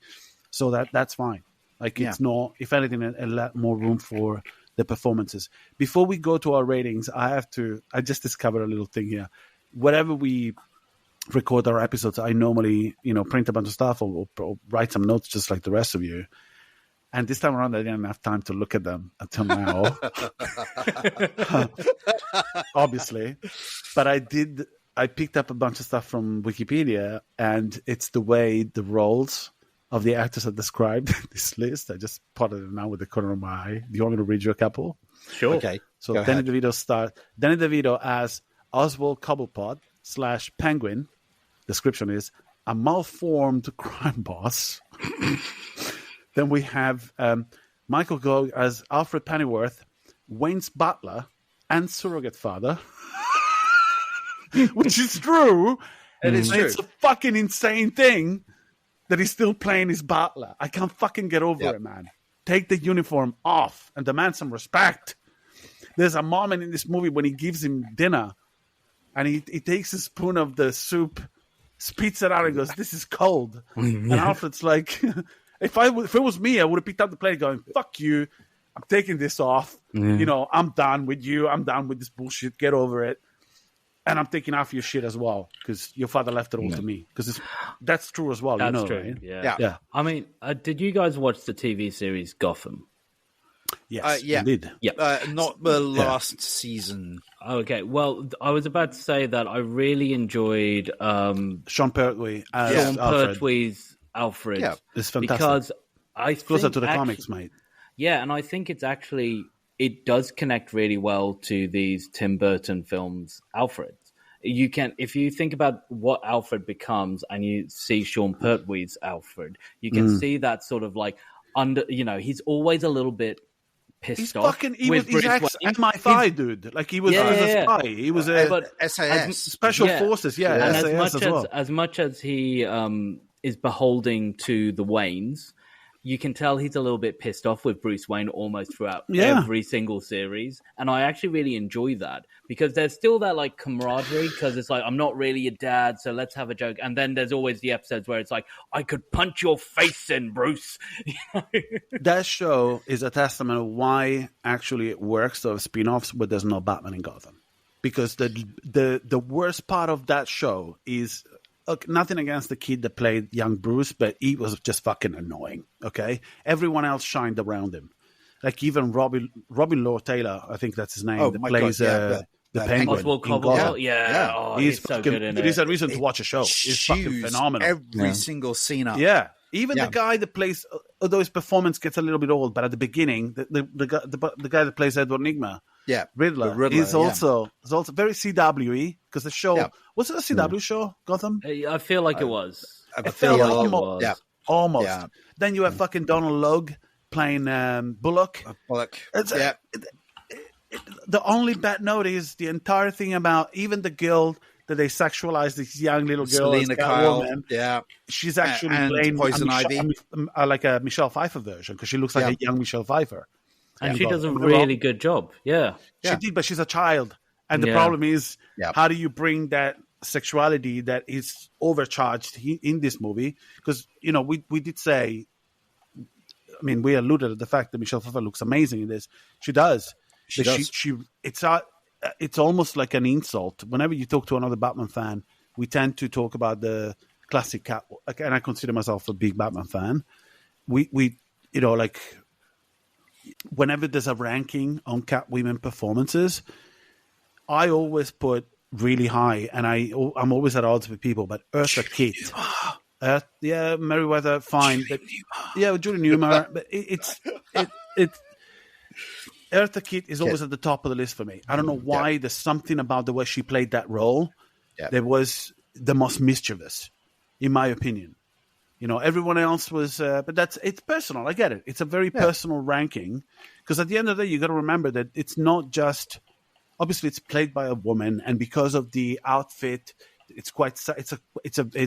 so that's fine. Like it's not, if anything, a lot more room for the performances. Before we go to our ratings, I just discovered a little thing here. Whatever we record our episodes, I normally print a bunch of stuff or write some notes just like the rest of you. And this time around, I didn't have time to look at them until now, obviously. But I picked up a bunch of stuff from Wikipedia, and it's the way the roles of the actors are described in this list. I just potted it now with the corner of my eye. Do you want me to read you a couple? Sure. Okay. So Danny DeVito as Oswald Cobblepot / Penguin. Description is a malformed crime boss. Then we have Michael Gogh as Alfred Pennyworth, Wayne's butler, and surrogate father. Which is true. It is true. It's a fucking insane thing that he's still playing his butler. I can't fucking get over it, man. Take the uniform off and demand some respect. There's a moment in this movie when he gives him dinner and he takes a spoon of the soup, spits it out and goes, "This is cold." And Alfred's like... If it was me, I would have picked up the plate going, "Fuck you, I'm taking this off. I'm done with you. I'm done with this bullshit. Get over it." And I'm taking off your shit as well because your father left it all to me. Because that's true as well. That's true. Right? Yeah. I mean, did you guys watch the TV series Gotham? Yes, indeed. Yeah. Not the last season. Okay. Well, I was about to say that I really enjoyed Sean Pertwee as Sean Alfred. Pertwee's Alfred. Yeah, it's fantastic. Because it's closer to the comics, mate. Yeah, and I think it does connect really well to these Tim Burton films, Alfred. You can, if you think about what Alfred becomes and you see Sean Pertwee's Alfred, you can see that sort of like he's always a little bit pissed off. He's MI5 dude. Like he was a spy. He was SAS. Special forces. Yeah, and SAS as much as he is beholding to the Waynes, you can tell he's a little bit pissed off with Bruce Wayne almost throughout Yeah. every single series. And I actually really enjoy that because there's still that like camaraderie because it's like, I'm not really your dad, so let's have a joke. And then there's always the episodes where it's like, I could punch your face in, Bruce. That show is a testament of why actually it works to have spin-offs where there's no Batman in Gotham. Because the worst part of that show is... Look, nothing against the kid that played young Bruce, but he was just fucking annoying, okay? Everyone else shined around him. Like even Robin Lord Taylor, I think that's his name, that plays the Penguin. Oswald in Cobblepot, Gotham. yeah. Oh, he's so good in it. He's a reason to watch a show. He's fucking phenomenal. Every single scene up. Yeah. Even the guy that plays, although his performance gets a little bit old, but at the beginning, the guy that plays Edward Nigma, Riddler is also very CW-y because the show was it a CW show, Gotham? I feel like it was. I feel like it was. Yeah, almost. Yeah. Then you have fucking Donald Logue playing Bullock. The only bad note is the entire thing about even the girl that they sexualize this young little girl, Selena Kyle. She's actually playing Poison Ivy, like a Michelle Pfeiffer version because she looks like a young Michelle Pfeiffer. And she does a really good job. Yeah. She did, but she's a child. And the problem is, how do you bring that sexuality that is overcharged in this movie? Because, you know, we did say, I mean, we alluded to the fact that Michelle Pfeiffer looks amazing in this. She does. She does. It's almost like an insult. Whenever you talk to another Batman fan, we tend to talk about the classic Cat, and I consider myself a big Batman fan. We you know, like, whenever there's a ranking on Catwoman performances, I always put really high, and I'm always at odds with people, but Eartha Kitt. Merriweather, fine. But, Julie Newmar. But it's Eartha Kitt is always at the top of the list for me. I don't know why. There's something about the way she played that role that was the most mischievous, in my opinion. You know, everyone else was, but it's personal. I get it. It's a very personal ranking because at the end of the day, you got to remember that it's not just. Obviously, it's played by a woman, and because of the outfit, it's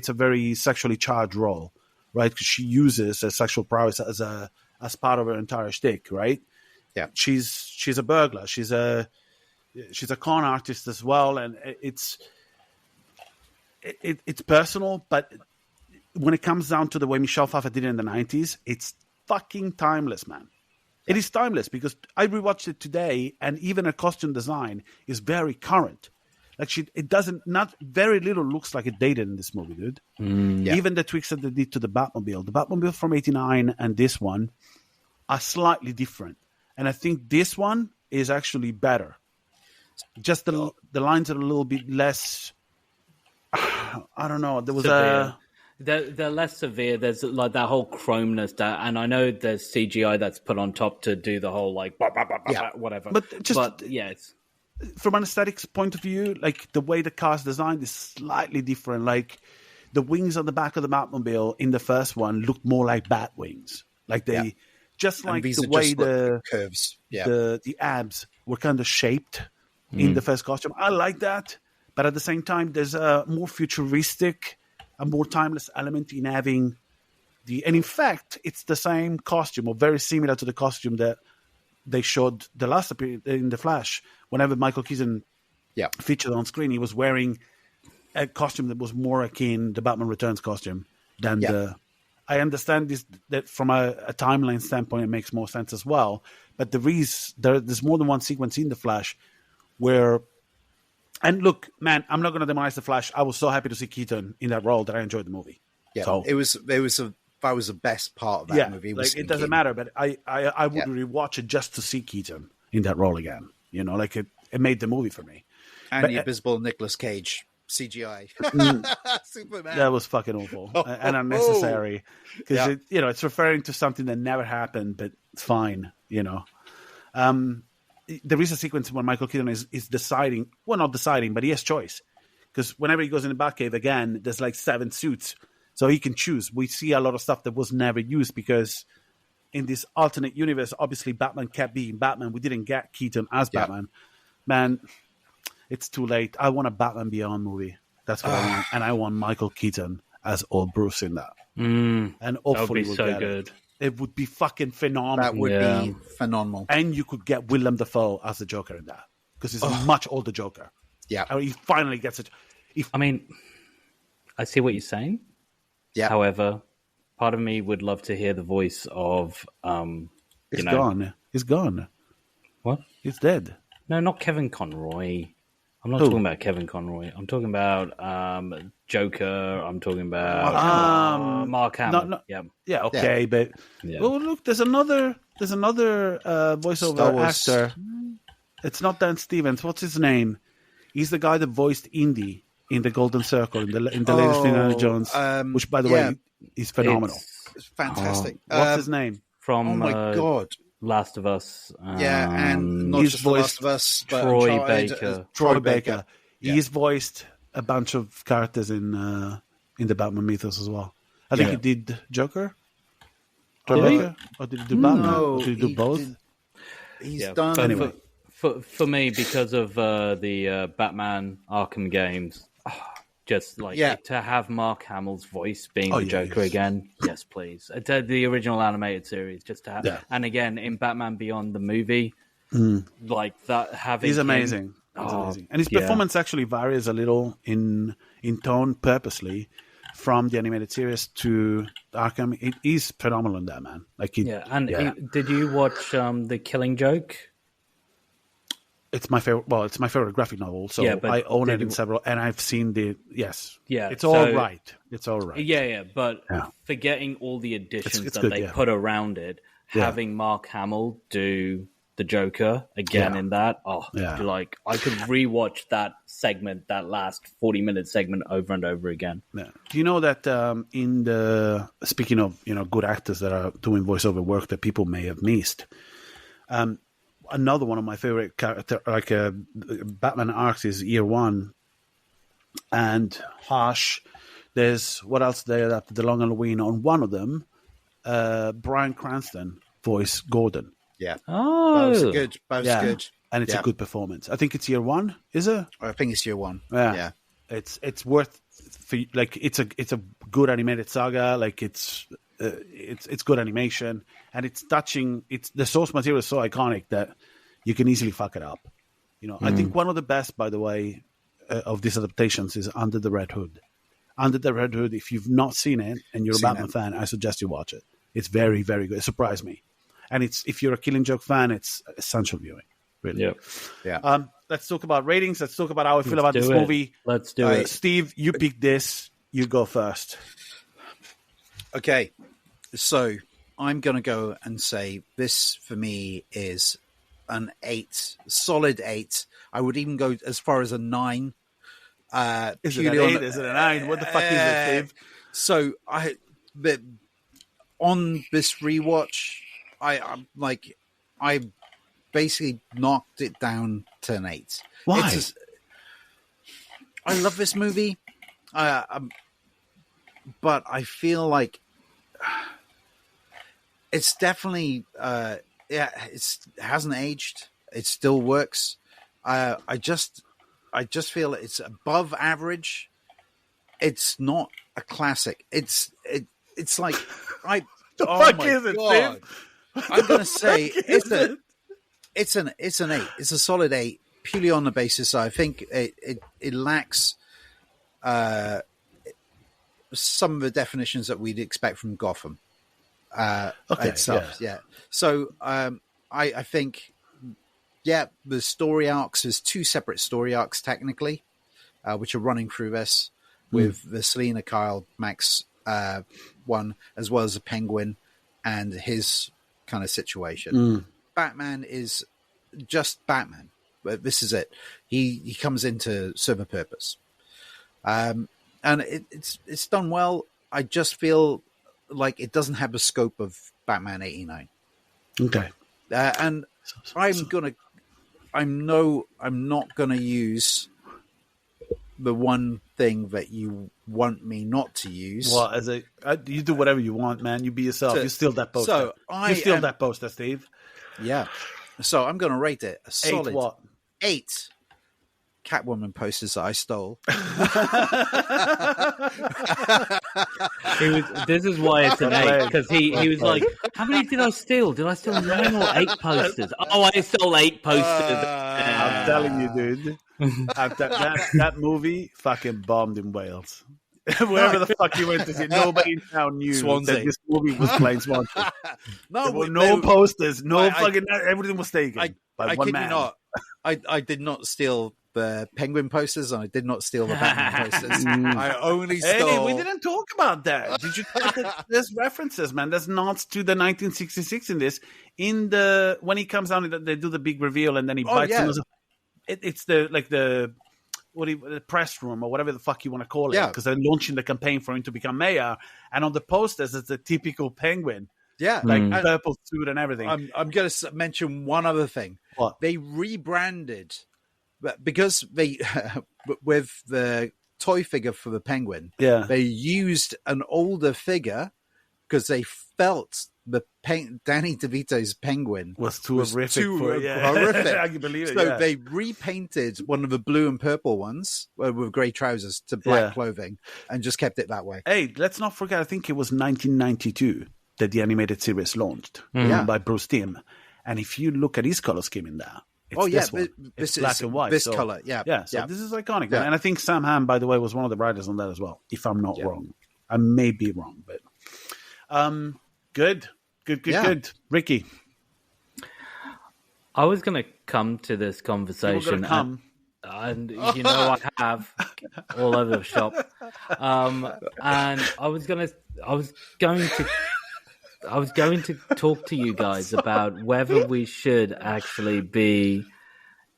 a very sexually charged role, right? Because she uses her sexual prowess as part of her entire shtick, right? Yeah, she's a burglar. She's a con artist as well, and it's personal, but. When it comes down to the way Michelle Pfeiffer did it in the 90s, it's fucking timeless, man. It is timeless because I rewatched it today, and even her costume design is very current. Like not very little looks like it dated in this movie, dude. Even the tweaks that they did to the Batmobile from '89 and this one are slightly different, and I think this one is actually better. Just the lines are a little bit less. I don't know. There was They're less severe. There's like that whole chromeness and I know there's CGI that's put on top to do the whole like whatever. But it's from an aesthetics point of view, like the way the car's designed is slightly different. Like the wings on the back of the Batmobile in the first one looked more like bat wings. Like they just like the way the curves, the abs were kind of shaped in the first costume. I like that, but at the same time, there's a more futuristic. A more timeless element in having and in fact, it's the same costume or very similar to the costume that they showed the last appearance in The Flash. Whenever Micheal Keaton featured on screen, he was wearing a costume that was more akin the Batman Returns costume than the. I understand that from a timeline standpoint, it makes more sense as well. But there's more than one sequence in The Flash where. And look, man, I'm not going to demonize The Flash. I was so happy to see Keaton in that role that I enjoyed the movie. Yeah, so, that was the best part of that movie. Like, it doesn't matter, but I would rewatch it just to see Keaton in that role again. You know, like it made the movie for me. And the abysmal Nicolas Cage CGI. Superman. That was fucking awful and unnecessary because it's referring to something that never happened, but it's fine. You know. There is a sequence where Micheal Keaton is deciding, well, not deciding, but he has choice. Because whenever he goes in the Batcave again, there's like 7 suits. So he can choose. We see a lot of stuff that was never used because in this alternate universe, obviously Batman kept being Batman. We didn't get Keaton as Batman. Man, it's too late. I want a Batman Beyond movie. That's what I want. And I want Micheal Keaton as old Bruce in that. And hopefully that would be so good. It would be fucking phenomenal. That would be phenomenal. And you could get Willem Dafoe as the Joker in that because he's a much older Joker. Yeah, he finally gets it. I mean, I see what you're saying. Yeah. However, part of me would love to hear the voice of. He's gone. He's gone. What? He's dead. No, not Kevin Conroy. I'm not talking about Kevin Conroy. I'm talking about Joker. I'm talking about Mark Hamill. Yeah, okay, but well, look, there's another voiceover actor. It's not Dan Stevens. What's his name? He's the guy that voiced Indy in the Golden Circle in the latest Indiana Jones, which, by the way, is phenomenal. It's fantastic. What's his name? From oh my god, Last of Us. And not just Last of Us, but Troy Baker. Troy Baker. Yeah. He's voiced a bunch of characters in the Batman mythos as well. I think he did Joker. Troy Baker, or did he do Batman? No, or did he do both? He's done. Anyway. For me, because of the Batman Arkham games, just like to have Mark Hamill's voice being the Joker again, yes, please. The original animated series, just to have, and again in Batman Beyond the movie, like that having he's amazing. He's amazing, and his performance actually varies a little in tone purposely from the animated series to Arkham. It is phenomenal in that, man. Like, did you watch The Killing Joke? It's my favorite. Well, it's my favorite graphic novel, so I own it in several, and I've seen the It's all right. It's all right. Yeah, but forgetting all the additions that they put around it, having Mark Hamill do the Joker again in that. Like I could rewatch that segment, that last 40-minute segment, over and over again. Yeah. Do you know that in the speaking of good actors that are doing voiceover work that people may have missed? Another one of my favorite character, Batman arcs, is Year One and Hush. There's what else they adapted? The Long Halloween. On one of them, Bryan Cranston voiced Gordon. Yeah. Oh, both good. And it's a good performance. I think it's Year One. Is it? I think it's Year One. Yeah. It's worth it's a good animated saga. Like it's good animation, and it's touching. The source material is so iconic that you can easily fuck it up. I think one of the best, by the way, of these adaptations is Under the Red Hood. Under the Red Hood, if you've not seen it and you're a Batman fan, I suggest you watch it. It's very, very good. It surprised me. And if you're a Killing Joke fan, it's essential viewing. Really. Yeah. Let's talk about ratings. Let's talk about how I feel about this movie. Let's do it. Steve, you picked this. You go first. Okay. So I'm going to go and say this for me is an 8, solid 8. I would even go as far as a 9. Is it an 8? Is it a 9? What the fuck is it, Steve? So on this rewatch, I basically knocked it down to an 8. Why? I love this movie, but I feel like it's definitely it hasn't aged. It still works. I just feel it's above average. It's not a classic. It's like the fuck is it, Steve? I'm gonna say it's an 8. It's a solid 8, purely on the basis I think it lacks some of the definitions that we'd expect from Gotham. Itself. Yeah. So I think the story arcs, there's 2 separate story arcs technically, which are running through this with the Selina Kyle Max one, as well as the Penguin and his kind of situation. Batman is just Batman, but this is it. He comes in to serve a purpose, and it's done well. I just feel like it doesn't have the scope of Batman 89. Okay. And I'm not gonna use the one thing that you want me not to use. Well, you do whatever you want, man. You be yourself. You steal that poster. You steal that poster, Steve. Yeah. So I'm gonna rate it a solid 8 Catwoman posters that I stole. This is why it's an 8, because he was like, how many did I steal? Did I steal 9 or 8 posters? Oh, I stole 8 posters. I'm telling you, dude. That movie fucking bombed in Wales. Wherever the fuck you went to see, nobody in town knew that this movie was playing Swansea. There were no posters, everything was taken by one man. Not. I did not steal the Penguin posters, and I did not steal the Batman posters. I only stole... Hey, we didn't talk about that. Did you? There's references, man. There's nods to the 1966 in this. When he comes down, they do the big reveal, and then he bites. Yeah. It's the press room or whatever the fuck you want to call it, because they're launching the campaign for him to become mayor. And on the posters, it's a typical Penguin. Yeah, purple suit and everything. I'm going to mention one other thing. What? They rebranded, because they with the toy figure for the Penguin. Yeah, they used an older figure because they felt the Danny DeVito's Penguin was too horrific. Horrific. I can believe it. So they repainted one of the blue and purple ones with grey trousers to black clothing and just kept it that way. Hey, let's not forget, I think it was 1992 that the animated series launched by Bruce Timm. And if you look at his color scheme in there, it's black and white. This color, So this is iconic. Yeah. And I think Sam Hamm, by the way, was one of the writers on that as well, if I'm not wrong. I may be wrong, but good. Ricky. I was going to come to this conversation, and you know I have all over the shop, and I was going to talk to you guys about whether we should actually be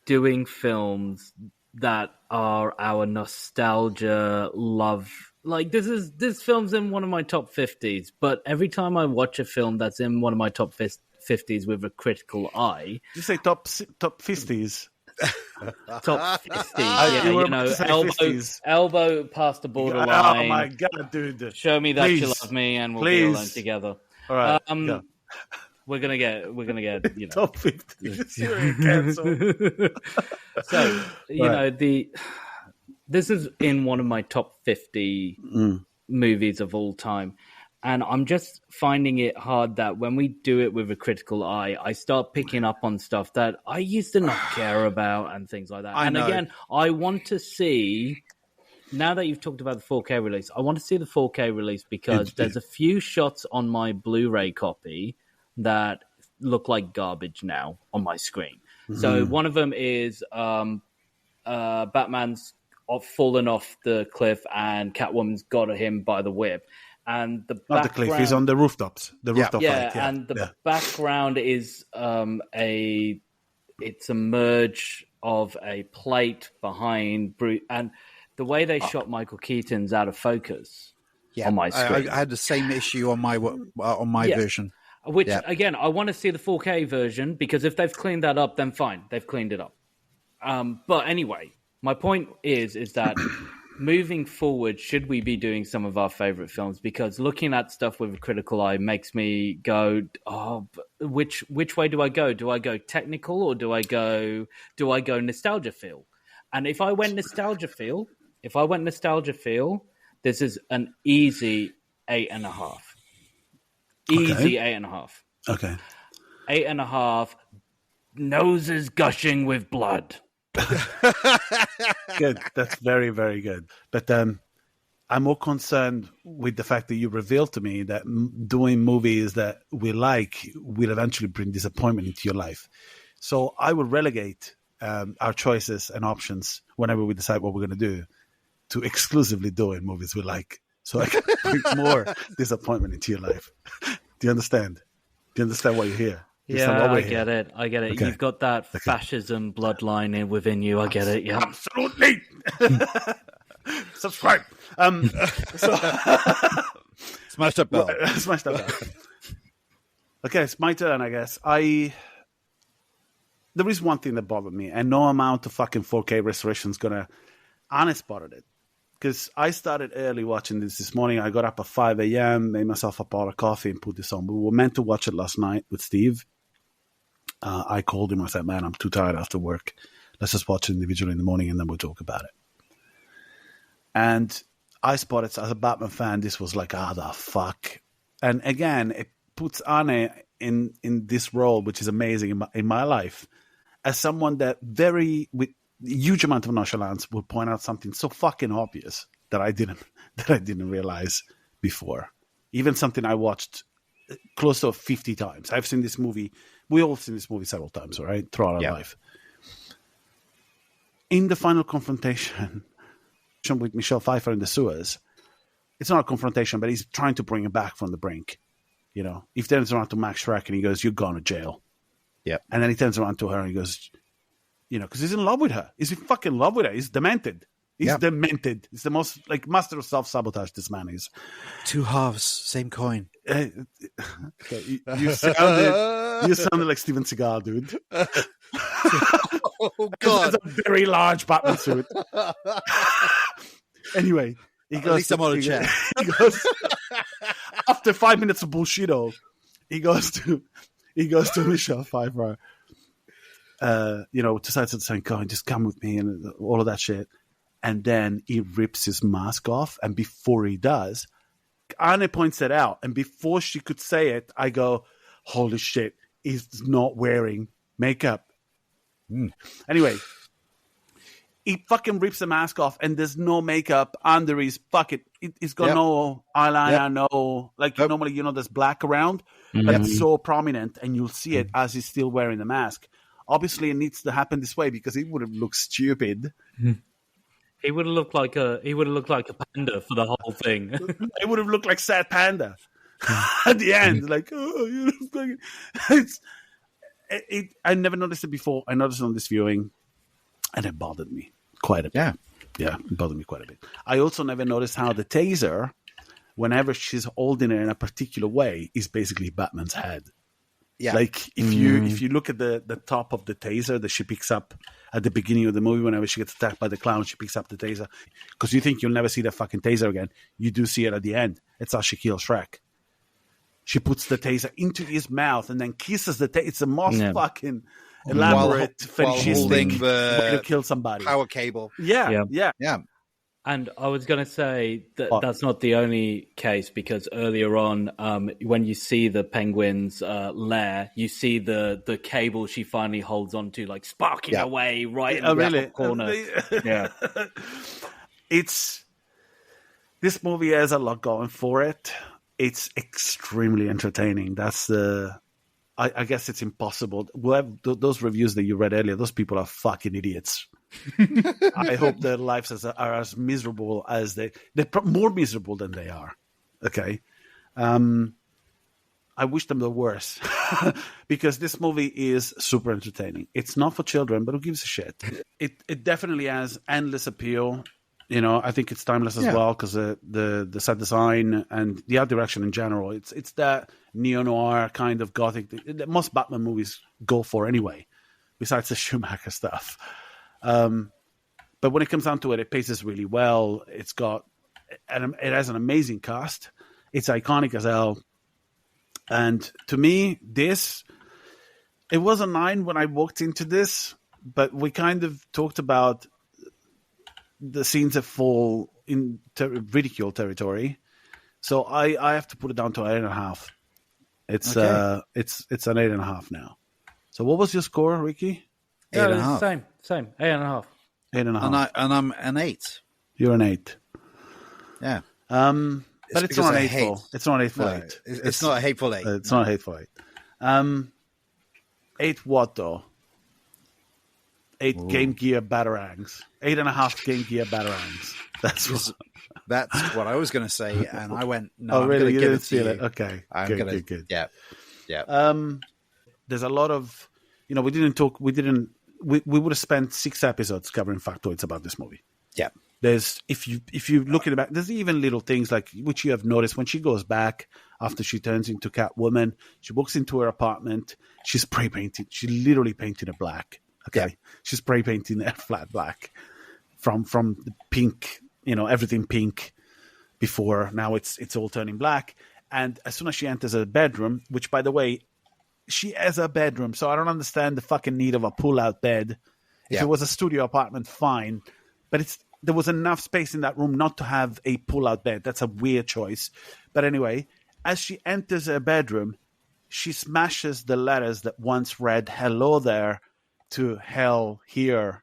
doing films that are our nostalgia love. Like this film's in one of my top 50s, but every time I watch a film that's in one of my top 50s with a critical eye, you say top 50s. Top 50s, elbow past the borderline. Oh my god, dude! Show me that you love me, and we'll be alone together. All right, we're gonna get top 50. So this is in one of my top 50 movies of all time. And I'm just finding it hard that when we do it with a critical eye, I start picking up on stuff that I used to not care about and things like that. Again, I want to see, now that you've talked about the 4K release, I want to see the 4K release because there's a few shots on my Blu-ray copy that look like garbage now on my screen. Mm-hmm. So one of them is Batman's fallen off the cliff and Catwoman's got him by the whip. And the not the cliff, he's on the rooftops. The rooftop fight. And the background is it's a merge of a plate behind Bruce, and the way they shot Micheal Keaton's out of focus on my screen. I had the same issue on my version. Which again, I want to see the 4K version because if they've cleaned that up, then fine, they've cleaned it up. But anyway, my point is that. Moving forward, should we be doing some of our favorite films? Because looking at stuff with a critical eye makes me go, which way do I go? Do I go technical or do I go nostalgia feel? And if I went nostalgia feel, this is an easy 8.5. Easy 8.5. Okay. 8.5. Noses gushing with blood. Good. That's very, very good. But I'm more concerned with the fact that you revealed to me that doing movies that we like will eventually bring disappointment into your life. So I will relegate our choices and options whenever we decide what we're going to do to exclusively doing movies we like. So I can bring more disappointment into your life. Do you understand? Do you understand why you're here? I get it. Okay. You've got that fascism bloodline within you. I get it. Yeah, absolutely. Subscribe. Smash that bell. Smash that bell. Okay, it's my turn, I guess. There is one thing that bothered me, and no amount of fucking 4K restoration is gonna unspotted it. Because I started early watching this morning. I got up at 5 a.m., made myself a pot of coffee, and put this on. We were meant to watch it last night with Steve. I called him. I said, man, I'm too tired after work. let's just watch it individually in the morning and then we'll talk about it. And I spotted, as a Batman fan, this was like, the fuck. And again, it puts Anne in this role, which is amazing in my life, as someone that with huge amount of nonchalance will point out something so fucking obvious that I didn't realize before. Even something I watched close to 50 times. I've seen this movie. We all seen this movie several times, right? Throughout our life. In the final confrontation with Michelle Pfeiffer in the sewers, it's not a confrontation, but he's trying to bring her back from the brink. You know, he turns around to Max Schreck and he goes, "You're going to jail." Yeah. And then he turns around to her and he goes, you know, because he's in love with her. He's in fucking love with her. He's demented. He's demented. He's the most, like, master of self-sabotage, this man is. Two halves, same coin. Okay, you sounded like Steven Seagal, dude. Oh, God. It's a very large Batman suit. Anyway, he goes. At least I'm on a chair. He goes, after 5 minutes of bullshit, he goes to Michelle Pfeiffer, decides to say, "Go and just come with me," and all of that shit. And then he rips his mask off, and before he does, Anne points it out, and before she could say it, I go, "Holy shit, he's not wearing makeup." Anyway, he fucking rips the mask off, and there's no makeup under his fucking. He's got no eyeliner, no normally there's black around, but it's so prominent, and you'll see it as he's still wearing the mask. Obviously, it needs to happen this way because he would have looked stupid. He would have looked like a panda for the whole thing. It would have looked like Sad Panda at the end. Like, I never noticed it before. I noticed it on this viewing, and it bothered me quite a bit. Yeah, it bothered me quite a bit. I also never noticed how the taser, whenever she's holding it in a particular way, is basically Batman's head. Yeah. Like if you look at the top of the taser that she picks up at the beginning of the movie, whenever she gets attacked by the clown, she picks up the taser because you think you'll never see that fucking taser again. You do see it at the end. It's how she kills Shrek. She puts the taser into his mouth and then kisses the taser. It's the most fucking elaborate fetishistic way to kill somebody. Power cable. Yeah. And I was going to say that that's not the only case, because earlier on, when you see the penguin's lair, you see the cable she finally holds onto, like sparking away right in the corner. This movie has a lot going for it. It's extremely entertaining. That's I guess it's impossible. Those reviews that you read earlier, those people are fucking idiots. I hope their lives are as miserable as they're more miserable than they are. Okay. I wish them the worst because this movie is super entertaining. It's not for children, but who gives a shit? It definitely has endless appeal. You know, I think it's timeless as well because the set design and the art direction in general. It's that neo-noir kind of gothic that most Batman movies go for anyway, besides the Schumacher stuff. But when it comes down to it, it paces really well. It has an amazing cast. It's iconic as hell. And to me, it was a 9 when I walked into this, but we kind of talked about the scenes that fall in ridicule territory. So I have to put it down to 8.5. It's an 8.5 now. So what was your score, Ricky? 8.5. Same. 8.5. 8.5. And I'm an 8. You're an 8. Yeah. But it's not an hateful. It's not an hateful 8. It's not a hateful 8. It's not a hateful 8. 8 what though? 8 Game Gear Batarangs. 8.5 Game Gear Batarangs. That's what I was going to say, and I went, no, oh, I'm really? going to give it to you. Okay. Good. Yeah. There's a lot of, we would have spent 6 episodes covering factoids about this movie. Yeah. There's, if you look at it back, there's even little things like, which you have noticed when she goes back after she turns into Catwoman, she walks into her apartment, she's spray painted, she literally painted it black. Okay. Yeah. She's spray painting it flat black from the pink, everything pink before. Now it's all turning black. And as soon as she enters a bedroom, which by the way, she has a bedroom, so I don't understand the fucking need of a pull-out bed If Yeah. it was a studio apartment, fine. But there was enough space in that room not to have a pull-out bed. That's a weird choice. But anyway, as she enters her bedroom, she smashes the letters that once read "Hello there" to "Hell here."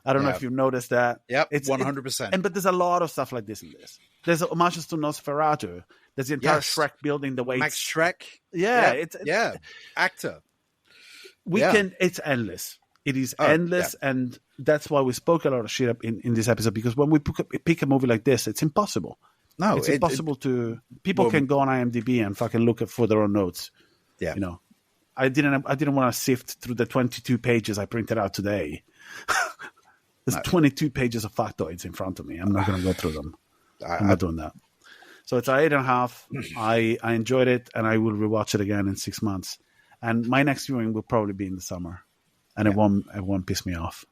I don't know if you've noticed that. Yep, It's 100%. But there's a lot of stuff like this in this. There's homages to Nosferatu. There's the entire Shrek building the way Max Shrek. Yeah, Actor. It's endless. It is endless, and that's why we spoke a lot of shit up in this episode, because when we pick a movie like this, it's impossible. No, it's impossible to. People can go on IMDb and fucking look for their own notes. Yeah, you know, I didn't want to sift through the 22 pages I printed out today. There's 22 pages of factoids in front of me. I'm not going to go through them. I'm not doing that. So it's an 8.5. I enjoyed it, and I will rewatch it again in 6 months. And my next viewing will probably be in the summer, and it won't piss me off.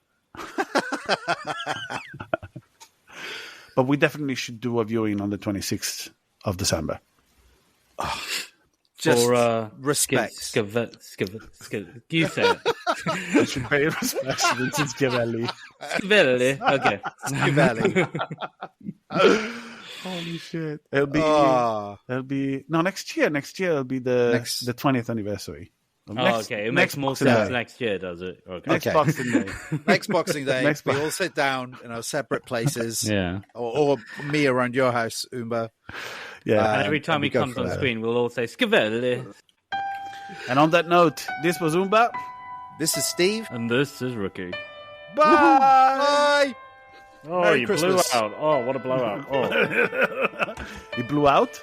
But we definitely should do a viewing on the 26th of December. Just for respect. You say it. I should pay respect to Vincent Schiavelli. Schiavelli. Okay. Schiavelli. Holy shit! It'll be next year. Next year it'll be the 20th anniversary. Okay. It makes more sense next year, does it? Okay. Next Boxing Day. Next Boxing Day, we all sit down in our separate places. Yeah. Or me around your house, Umba. Yeah. And every time he comes on screen, we'll all say Schiavelli. And on that note, this was Umba. This is Steve. And this is Rookie. Bye. Bye. Oh, Merry you Christmas. blew out. Oh, what a blowout. Oh. You blew out?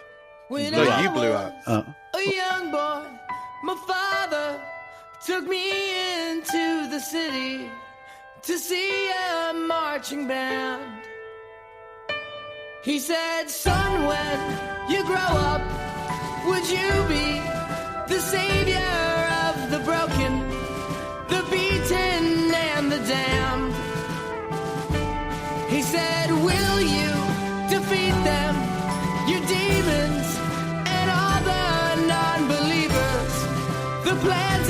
No, you blew out. A young boy, my father took me into the city to see a marching band. He said, son, when you grow up, would you be the savior of the broken, the beaten, and the damned? He said, will you defeat them, your demons, and all the non-believers? The plans